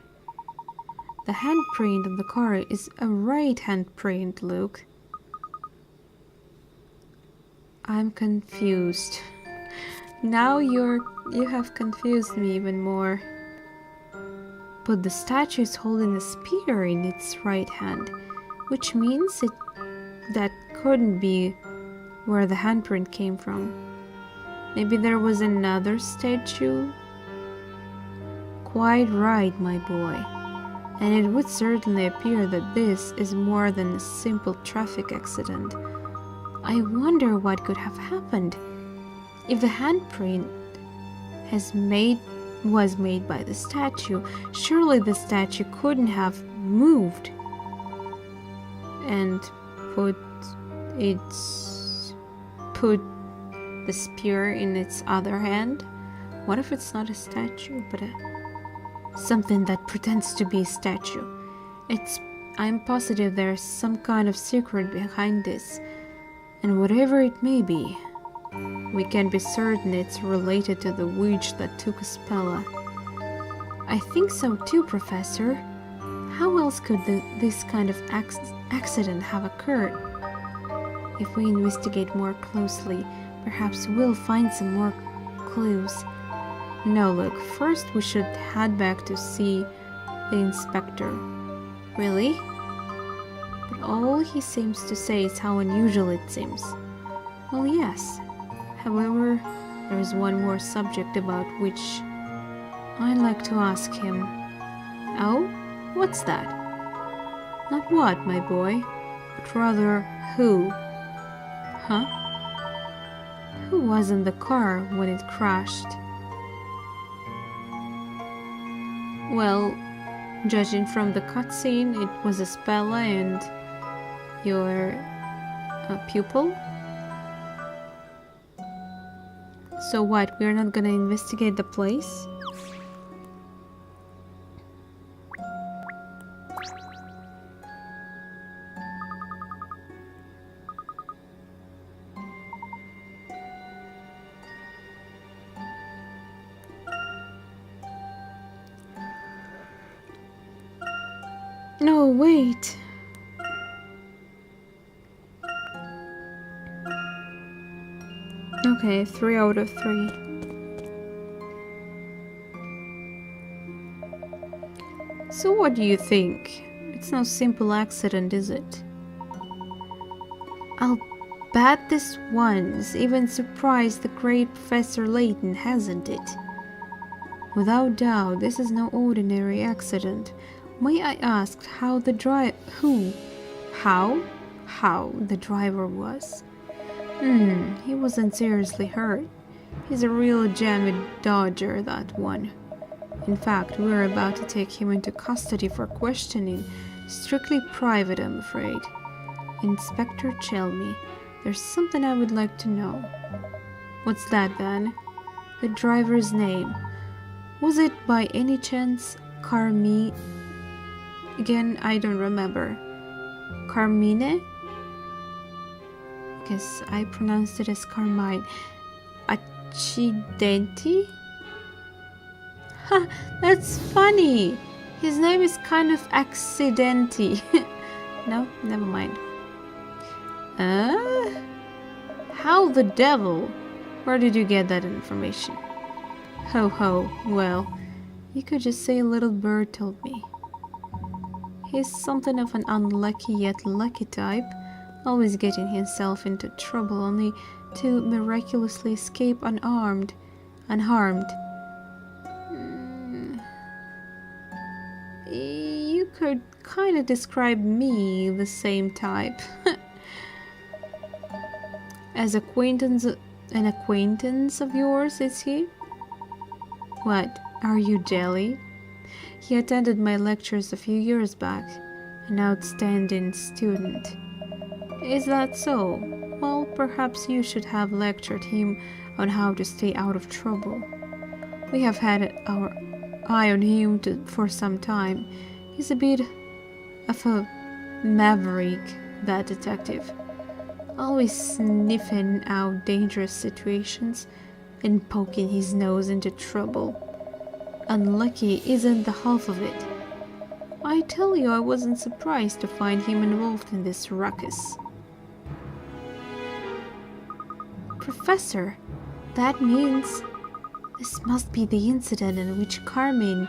the handprint on the car is a Wright handprint, Luke. I'm confused. Now you have confused me even more. But the statue is holding a spear in its right hand, which means that couldn't be where the handprint came from. Maybe there was another statue? Quite right, my boy. And it would certainly appear that this is more than a simple traffic accident. I wonder what could have happened. If the handprint was made by the statue, surely the statue couldn't have moved and put the spear in its other hand. What if it's not a statue, but something that pretends to be a statue? I'm positive there's some kind of secret behind this, and whatever it may be, we can be certain it's related to the witch that took Spella. I think so too, Professor. How else could this kind of accident have occurred? If we investigate more closely, perhaps we'll find some more clues. No, look, first we should head back to see the inspector. Really? But all he seems to say is how unusual it seems. Well, yes. However, there is one more subject about which I'd like to ask him. Oh? What's that? Not what, my boy, but rather who. Huh? Who was in the car when it crashed? Well, judging from the cutscene, it was Spella and your pupil. So what, we're not gonna investigate the place? No, wait. Okay, 3 out of 3. So what do you think? It's no simple accident, is it? I'll bet this one's even surprised the great Professor Layton, hasn't it? Without doubt, this is no ordinary accident. May I ask how the driver was? He wasn't seriously hurt. He's a real jammy dodger, that one. In fact, we're about to take him into custody for questioning. Strictly private, I'm afraid. Inspector Chelmy, there's something I would like to know. What's that, then? The driver's name. Was it by any chance Carmine? Again, I don't remember. Carmine? Guess I pronounced it as Carmine. Accidenti? Ha! That's funny! His name is kind of accidenti. No, never mind. How the devil? Where did you get that information? Ho ho, well, you could just say a little bird told me. He's something of an unlucky yet lucky type, always getting himself into trouble only to miraculously escape unharmed. could kind of describe me the same type. As an acquaintance of yours, is he? What, are you jelly? He attended my lectures a few years back, an outstanding student. Is that so? Well, perhaps you should have lectured him on how to stay out of trouble. We have had our eye on him for some time. He's a bit of a maverick, that detective. Always sniffing out dangerous situations and poking his nose into trouble. Unlucky isn't the half of it. I tell you, I wasn't surprised to find him involved in this ruckus. Professor, that means this must be the incident in which Carmine,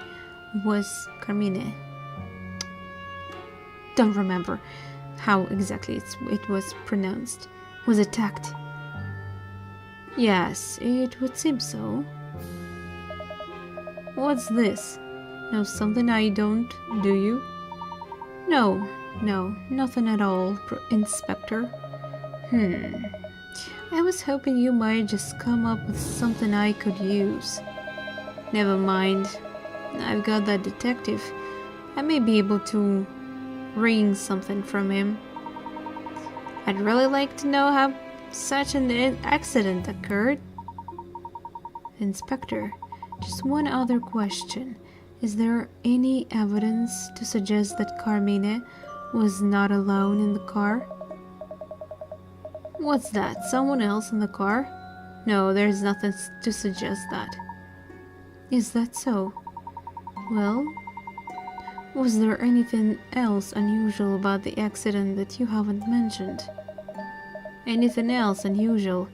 don't remember how exactly it was pronounced, was attacked. Yes, it would seem so. What's this? Know something I don't, do you? No, nothing at all, Inspector. I was hoping you might just come up with something I could use. Never mind. I've got that detective. I may be able to wring something from him. I'd really like to know how such an accident occurred. Inspector, just one other question. Is there any evidence to suggest that Carmine was not alone in the car? What's that? Someone else in the car? No, there's nothing to suggest that. Is that so? Well, was there anything else unusual about the accident that you haven't mentioned? Anything else unusual?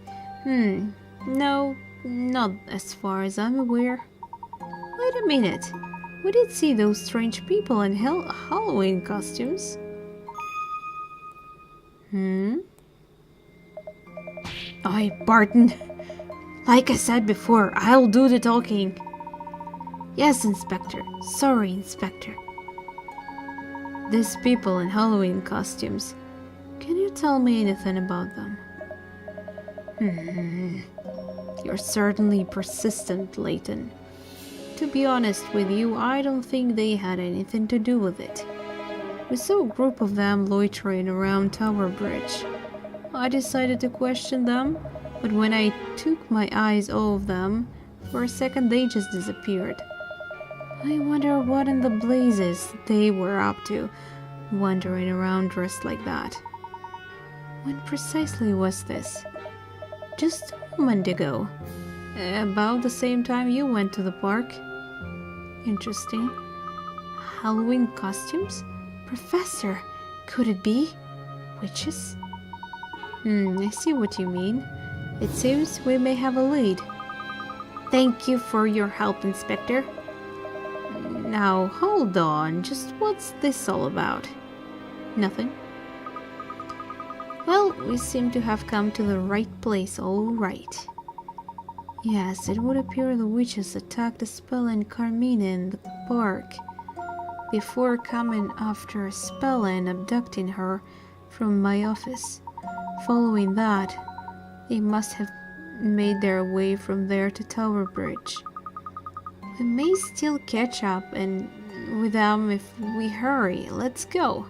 No, not as far as I'm aware. Wait a minute. We did see those strange people in Halloween costumes. Oi, Barton. Like I said before, I'll do the talking. Yes, Inspector. Sorry, Inspector. These people in Halloween costumes. Can you tell me anything about them? You're certainly persistent, Layton. To be honest with you, I don't think they had anything to do with it. We saw a group of them loitering around Tower Bridge. I decided to question them, but when I took my eyes off them, for a second they just disappeared. I wonder what in the blazes they were up to, wandering around dressed like that. When precisely was this? Just a moment ago. About the same time you went to the park. Interesting. Halloween costumes? Professor, could it be witches? I see what you mean. It seems we may have a lead. Thank you for your help, Inspector. Now, hold on. Just what's this all about? Nothing. Well, we seem to have come to the right place, all right. Yes, it would appear the witches attacked Spella and Carmina in the park before coming after Spella and abducting her from my office. Following that, they must have made their way from there to Tower Bridge. We may still catch up and with them if we hurry. Let's go.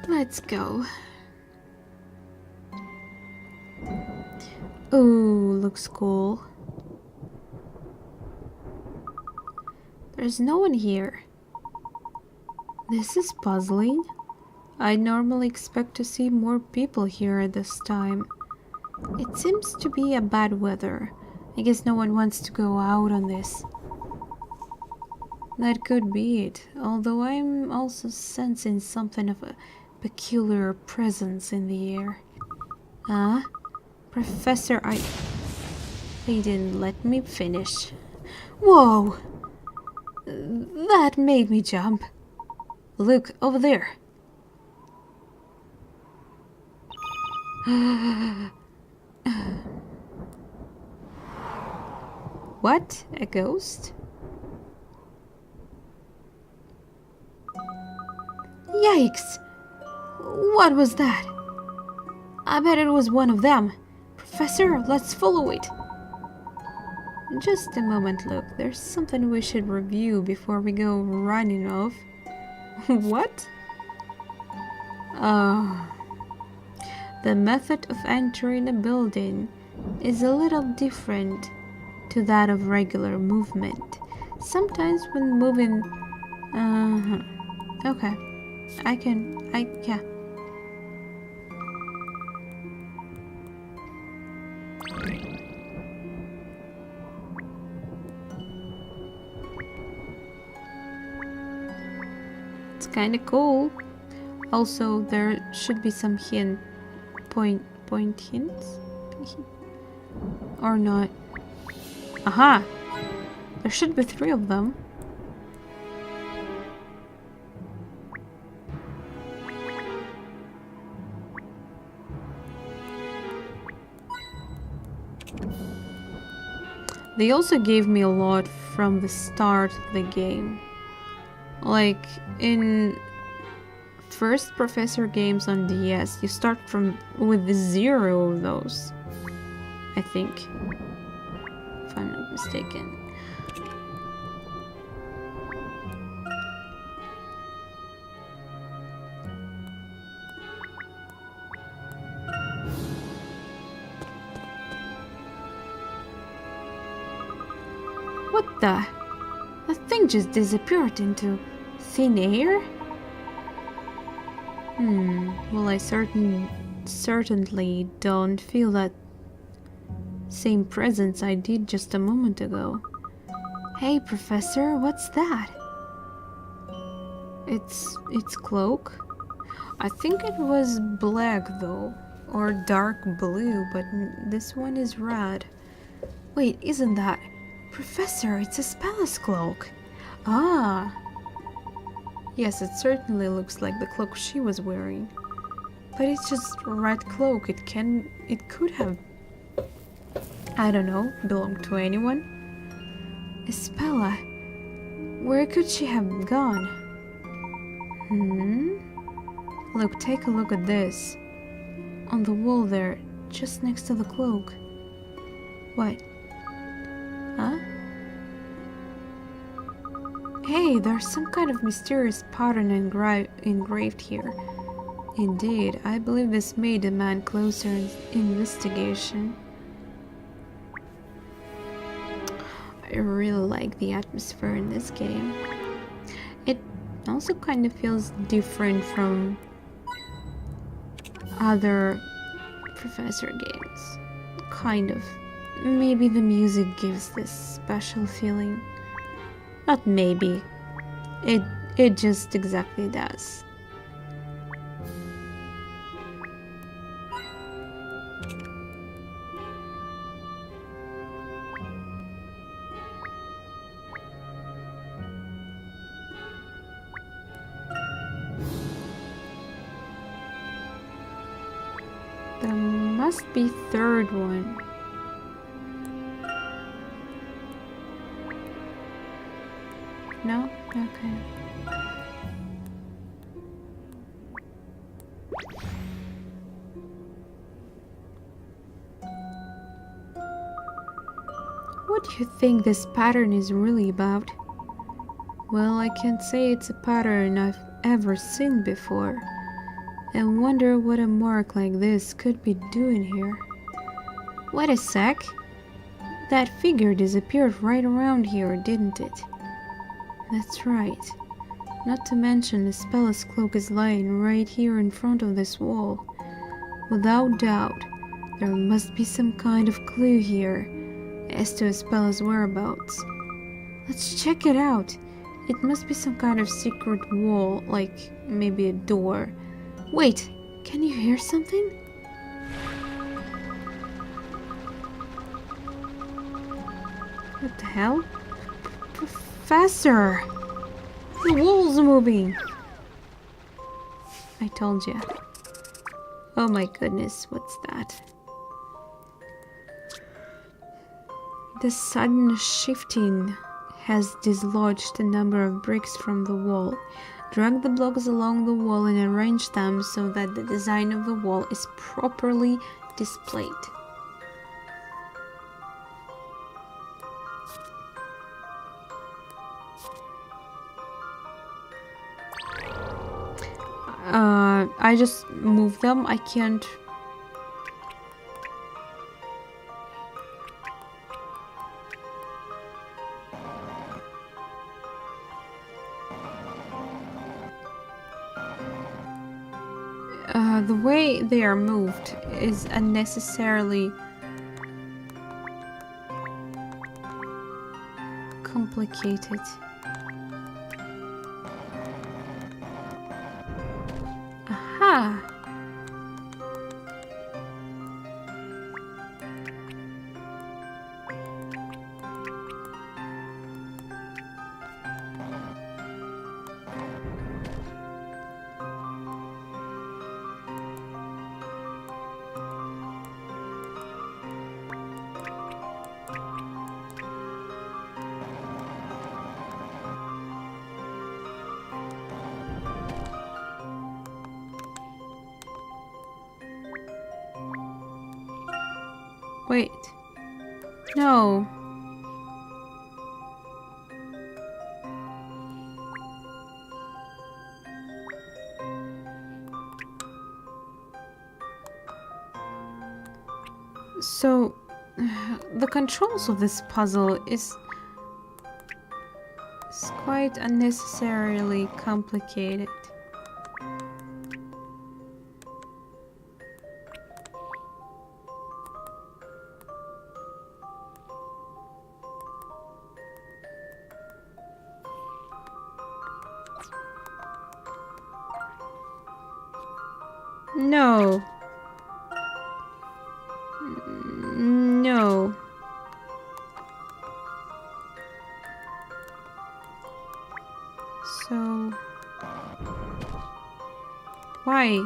Let's go. Oh, looks cool. There's no one here. This is puzzling. I normally expect to see more people here at this time. It seems to be a bad weather. I guess no one wants to go out on this. That could be it, although I'm also sensing something of a peculiar presence in the air. Professor, They didn't let me finish. Whoa! That made me jump. Look, over there. What? A ghost? Yikes! What was that? I bet it was one of them. Professor, let's follow it. Just a moment, look. There's something we should review before we go running off. What? The method of entering a building is a little different to that of regular movement. Sometimes when moving... Okay. Yeah. It's kinda cool. Also, there should be some point hints? Or not. Aha! There should be 3 of them. They also gave me a lot from the start of the game. Like in first Professor games on DS, you start with 0 of those. I think, if I'm not mistaken. What the? That thing just disappeared into thin air? Well, I certainly don't feel that same presence I did just a moment ago. Hey, Professor, what's that? It's cloak? I think it was black though, or dark blue, but this one is red. Wait, isn't that... Professor, it's a Spella's cloak. Ah. Yes, it certainly looks like the cloak she was wearing. But it's just a red cloak. It could have, I don't know, belonged to anyone. Spella. Where could she have gone? Look, take a look at this. On the wall there, just next to the cloak. What? Huh? Hey, there's some kind of mysterious pattern engraved here. Indeed, I believe this may demand closer investigation. I really like the atmosphere in this game. It also kind of feels different from other Professor games. Kind of. Maybe the music gives this special feeling. Not maybe. It just exactly does. There must be third one. No? Okay. What do you think this pattern is really about? Well, I can't say it's a pattern I've ever seen before. I wonder what a mark like this could be doing here. Wait a sec. That figure disappeared right around here, didn't it? That's right. Not to mention, Spella's cloak is lying right here in front of this wall. Without doubt, there must be some kind of clue here as to Spella's whereabouts. Let's check it out. It must be some kind of secret wall, like maybe a door. Wait, can you hear something? What the hell? Faster! The wall's moving! I told you. Oh my goodness, what's that? The sudden shifting has dislodged a number of bricks from the wall. Drag the blocks along the wall and arrange them so that the design of the wall is properly displayed. I just moved them. I can't. The way they are moved is unnecessarily complicated. Aha! Wait. No. So, the controls of this puzzle is quite unnecessarily complicated. No. No. So... why?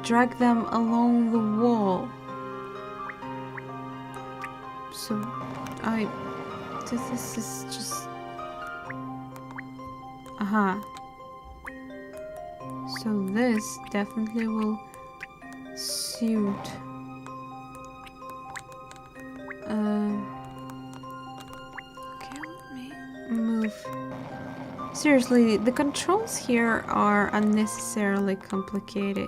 Drag them along the wall. So, this is just... aha. So this definitely will suit. Okay, let me move. Seriously, the controls here are unnecessarily complicated.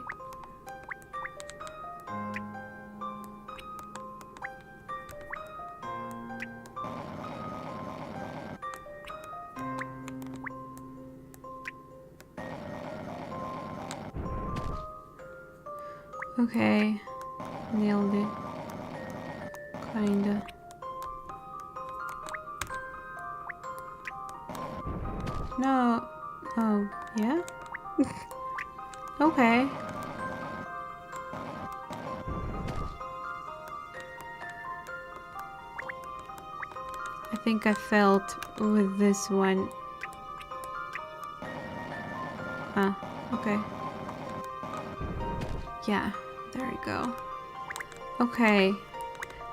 Okay, nailed it. Kinda. No. Oh, yeah? Okay. I think I failed with this one. Ah, okay. Yeah. There we go. Okay.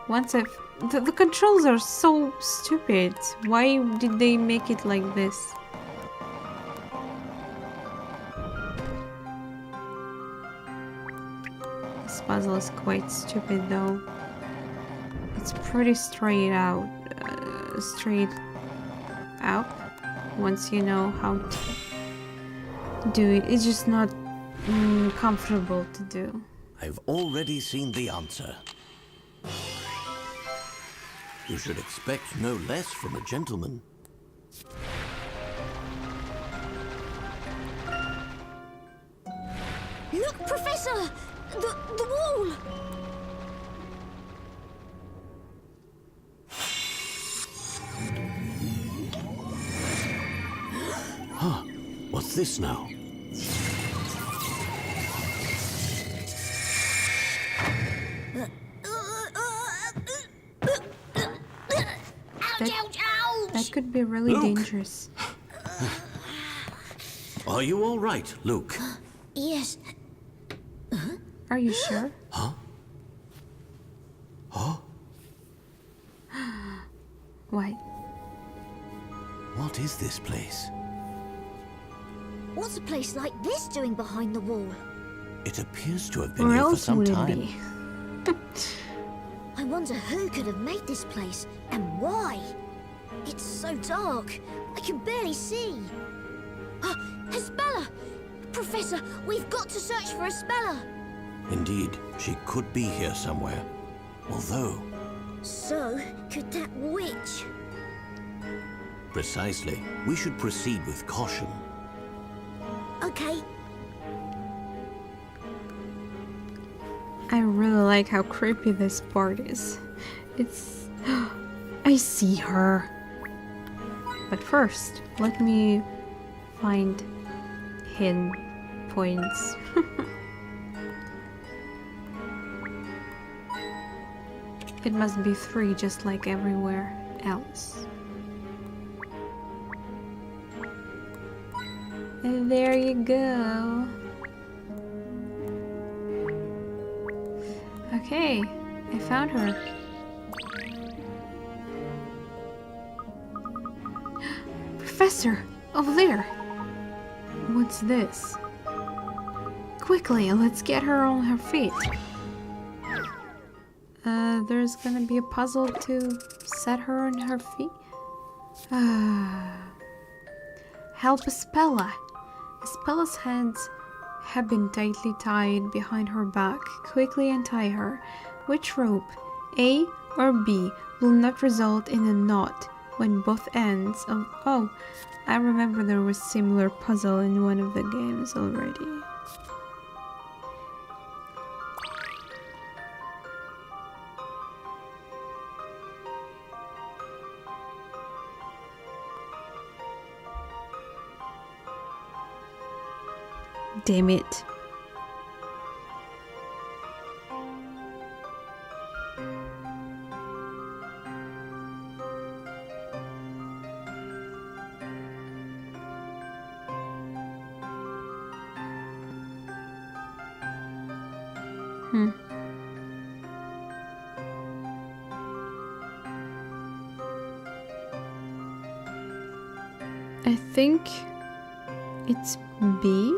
Once I've... The controls are so stupid. Why did they make it like this? This puzzle is quite stupid though. It's pretty straight out. Once you know how to do it. It's just not comfortable to do. I've already seen the answer. You should expect no less from a gentleman. Look, Professor! The wall! Huh. What's this now? That could be really Luke! dangerous. Are you all right, Luke? Yes. Are you sure? Huh? Huh? Why? What is this place? What's a place like this doing behind the wall? It appears to have been Or here for else some would it time. be? I wonder who could have made this place and why. It's so dark, I can barely see. Espella! Professor, we've got to search for Espella. Indeed, she could be here somewhere. Although, So, could that witch? precisely, we should proceed with caution. Okay. I really like how creepy this part is. It's... I see her. But first, let me find hidden points. It must be 3 just like everywhere else. And there you go. Okay, I found her. Professor, over there. What's this? Quickly, let's get her on her feet. There's gonna be a puzzle to set her on her feet. Help Espella. Espella's hands have been tightly tied behind her back. Quickly untie her. Which rope, A or B, will not result in a knot when both ends of... Oh, I remember there was similar puzzle in one of the games already. Damn it. I think it's B?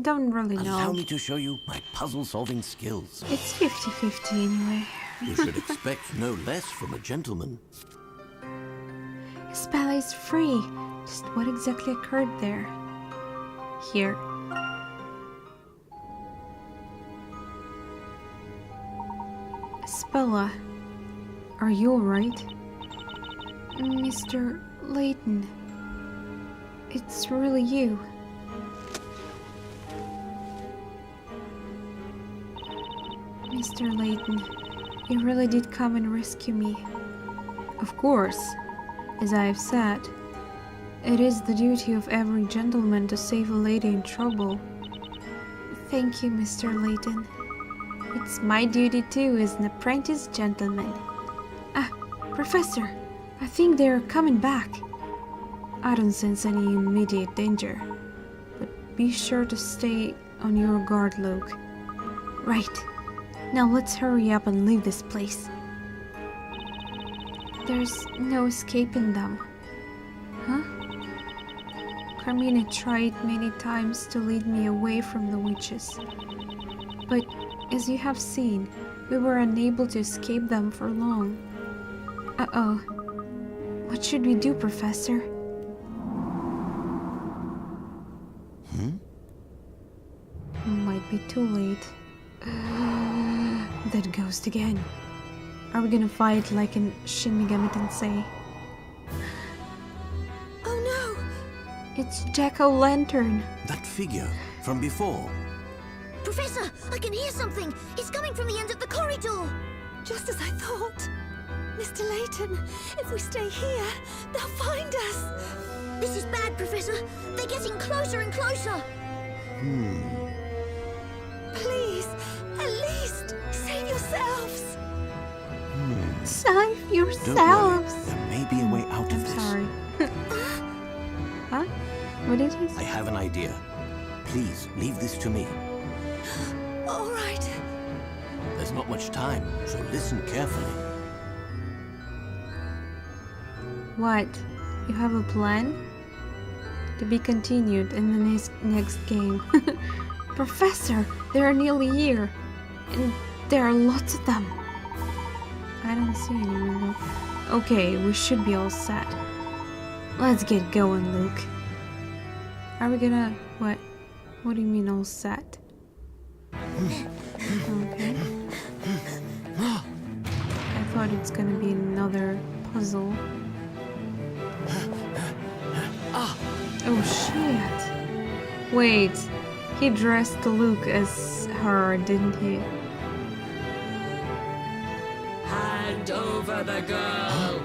Don't really Allow know. me to show you my puzzle-solving skills. It's 50-50 anyway. You should expect no less from a gentleman. Espella is free. Just what exactly occurred there? Here. Espella, are you alright? Mr. Layton, it's really you. Mr. Layton, you really did come and rescue me. Of course, as I have said, it is the duty of every gentleman to save a lady in trouble. Thank you, Mr. Layton. It's my duty too as an apprentice gentleman. Ah, Professor, I think they're coming back. I don't sense any immediate danger, but be sure to stay on your guard, Luke. Right. Now let's hurry up and leave this place. There's no escaping them. Huh? Carmina tried many times to lead me away from the witches. But, as you have seen, we were unable to escape them for long. Uh-oh. What should we do, Professor? Might be too late. That ghost again. Are we gonna fight like in Shin Megami Tensei? Oh no! It's Jack-o'-lantern. That figure from before. Professor, I can hear something. It's coming from the end of the corridor. Just as I thought. Mr. Layton, if we stay here, they'll find us. This is bad, Professor. They're getting closer and closer. Please, at least, save yourselves. Save Don't yourselves. worry, there may be a way out of I'm this. sorry. Huh? What did he I say? have an idea. Please, leave this to me. All right. There's not much time, so listen carefully. What? You have a plan? To be continued in the next game. Professor, they are nearly here. And there are lots of them. I don't see anyone though. Okay, we should be all set. Let's get going, Luke. Are we gonna... what? What do you mean all set? Okay. I thought it's gonna be another puzzle. Oh shit. Wait, he dressed Luke as her, didn't he? Hand over the girl!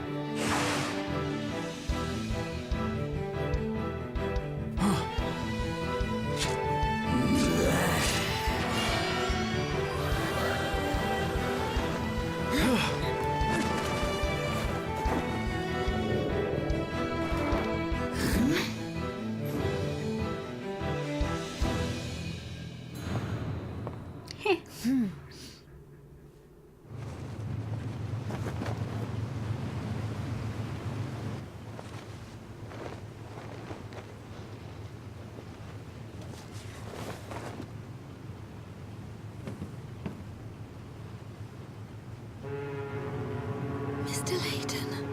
Mr. Layton.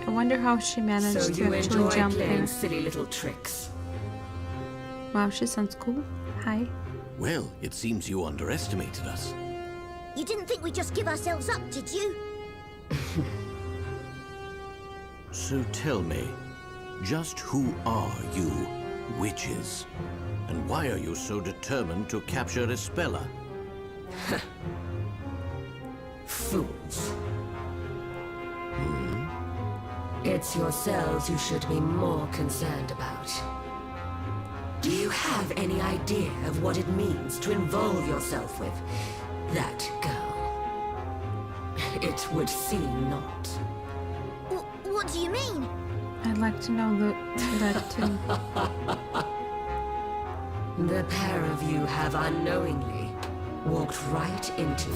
I wonder how she managed So to you actually enjoy jump playing there. silly little tricks. Wow, she sounds cool. Hi. Well, it seems you underestimated us. You didn't think we'd just give ourselves up, did you? So tell me, just who are you, witches? And why are you so determined to capture Espella? Fools. It's yourselves you should be more concerned about. Do you have any idea of what it means to involve yourself with that girl? It would seem not. What do you mean? I'd like to know that too. The pair of you have unknowingly walked right into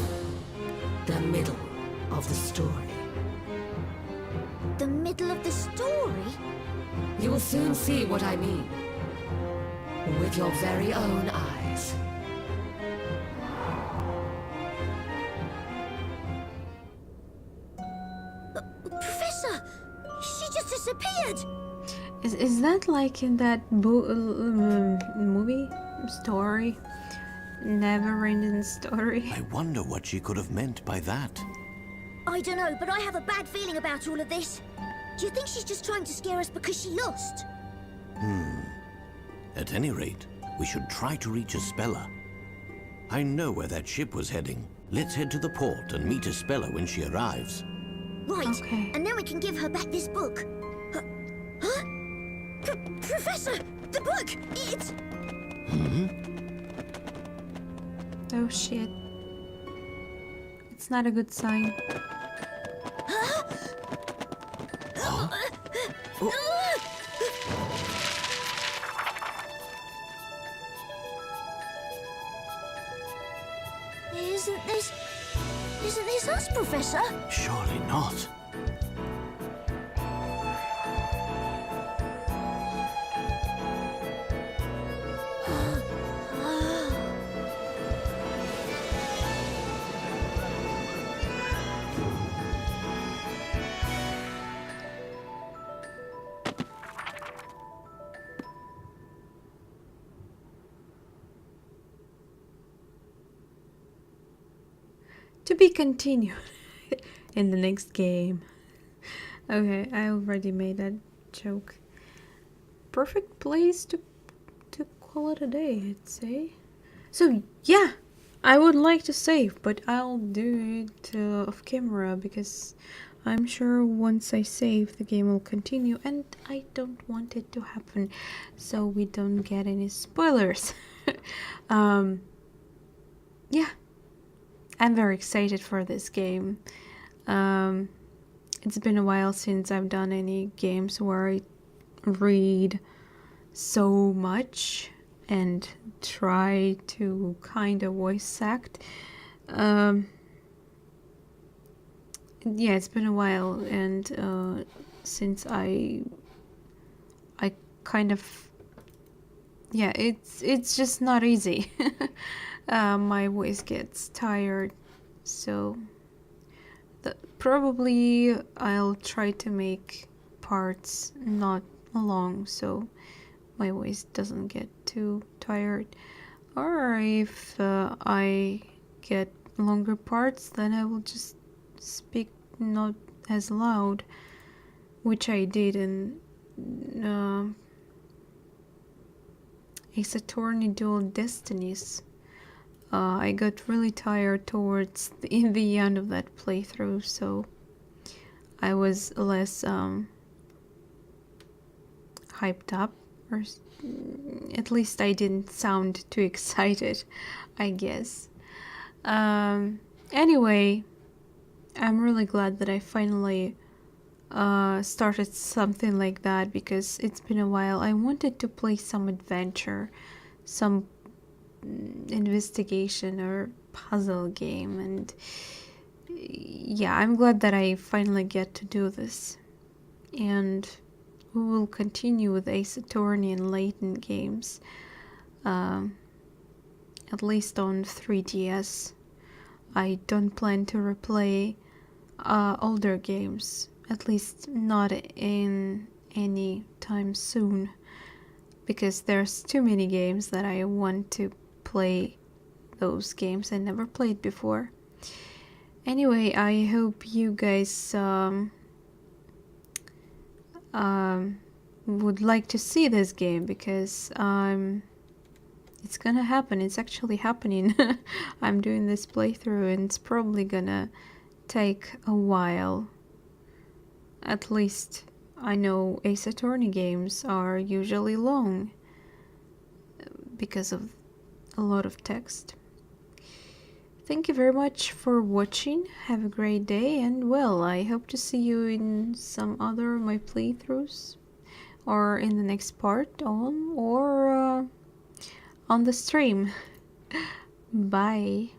the middle of the story. The middle of the story? You will soon see what I mean. With your very own eyes. Professor! She just disappeared! Is that like in that movie story? Never-ending story? I wonder what she could have meant by that. I don't know, but I have a bad feeling about all of this. Do you think she's just trying to scare us because she lost? At any rate, we should try to reach Espella. I know where that ship was heading. Let's head to the port and meet Espella when she arrives. Right, Okay. and then we can give her back this book. Huh? Professor! The book! It's... Oh shit. It's not a good sign. Isn't this us, Professor? Surely not. be continued in the next game. Okay, I already made that joke. Perfect place to call it a day, I'd say. So yeah, I would like to save, but I'll do it off camera because I'm sure once I save, the game will continue, and I don't want it to happen, so we don't get any spoilers. Yeah, I'm very excited for this game. It's been a while since I've done any games where I read so much and try to kind of voice act. Yeah, it's been a while, and since I kind of, yeah, it's just not easy. My voice gets tired, so probably I'll try to make parts not long so my voice doesn't get too tired. Or if I get longer parts, then I will just speak not as loud, which I did in Ace Attorney Dual Destinies. I got really tired towards in the end of that playthrough, so I was less hyped up, or at least I didn't sound too excited, I guess. Anyway, I'm really glad that I finally started something like that, because it's been a while. I wanted to play some adventure, some investigation or puzzle game, and yeah, I'm glad that I finally get to do this. And we will continue with Ace Attorney and Layton games, at least on 3DS. I don't plan to replay older games, at least not in any time soon, because there's too many games that I want to play those games I never played before. Anyway, I hope you guys would like to see this game, because it's gonna happen. It's actually happening. I'm doing this playthrough, and it's probably gonna take a while. At least I know Ace Attorney games are usually long because of a lot of text. Thank you very much for watching. Have a great day, and well, I hope to see you in some other of my playthroughs, or in the next part on the stream. Bye.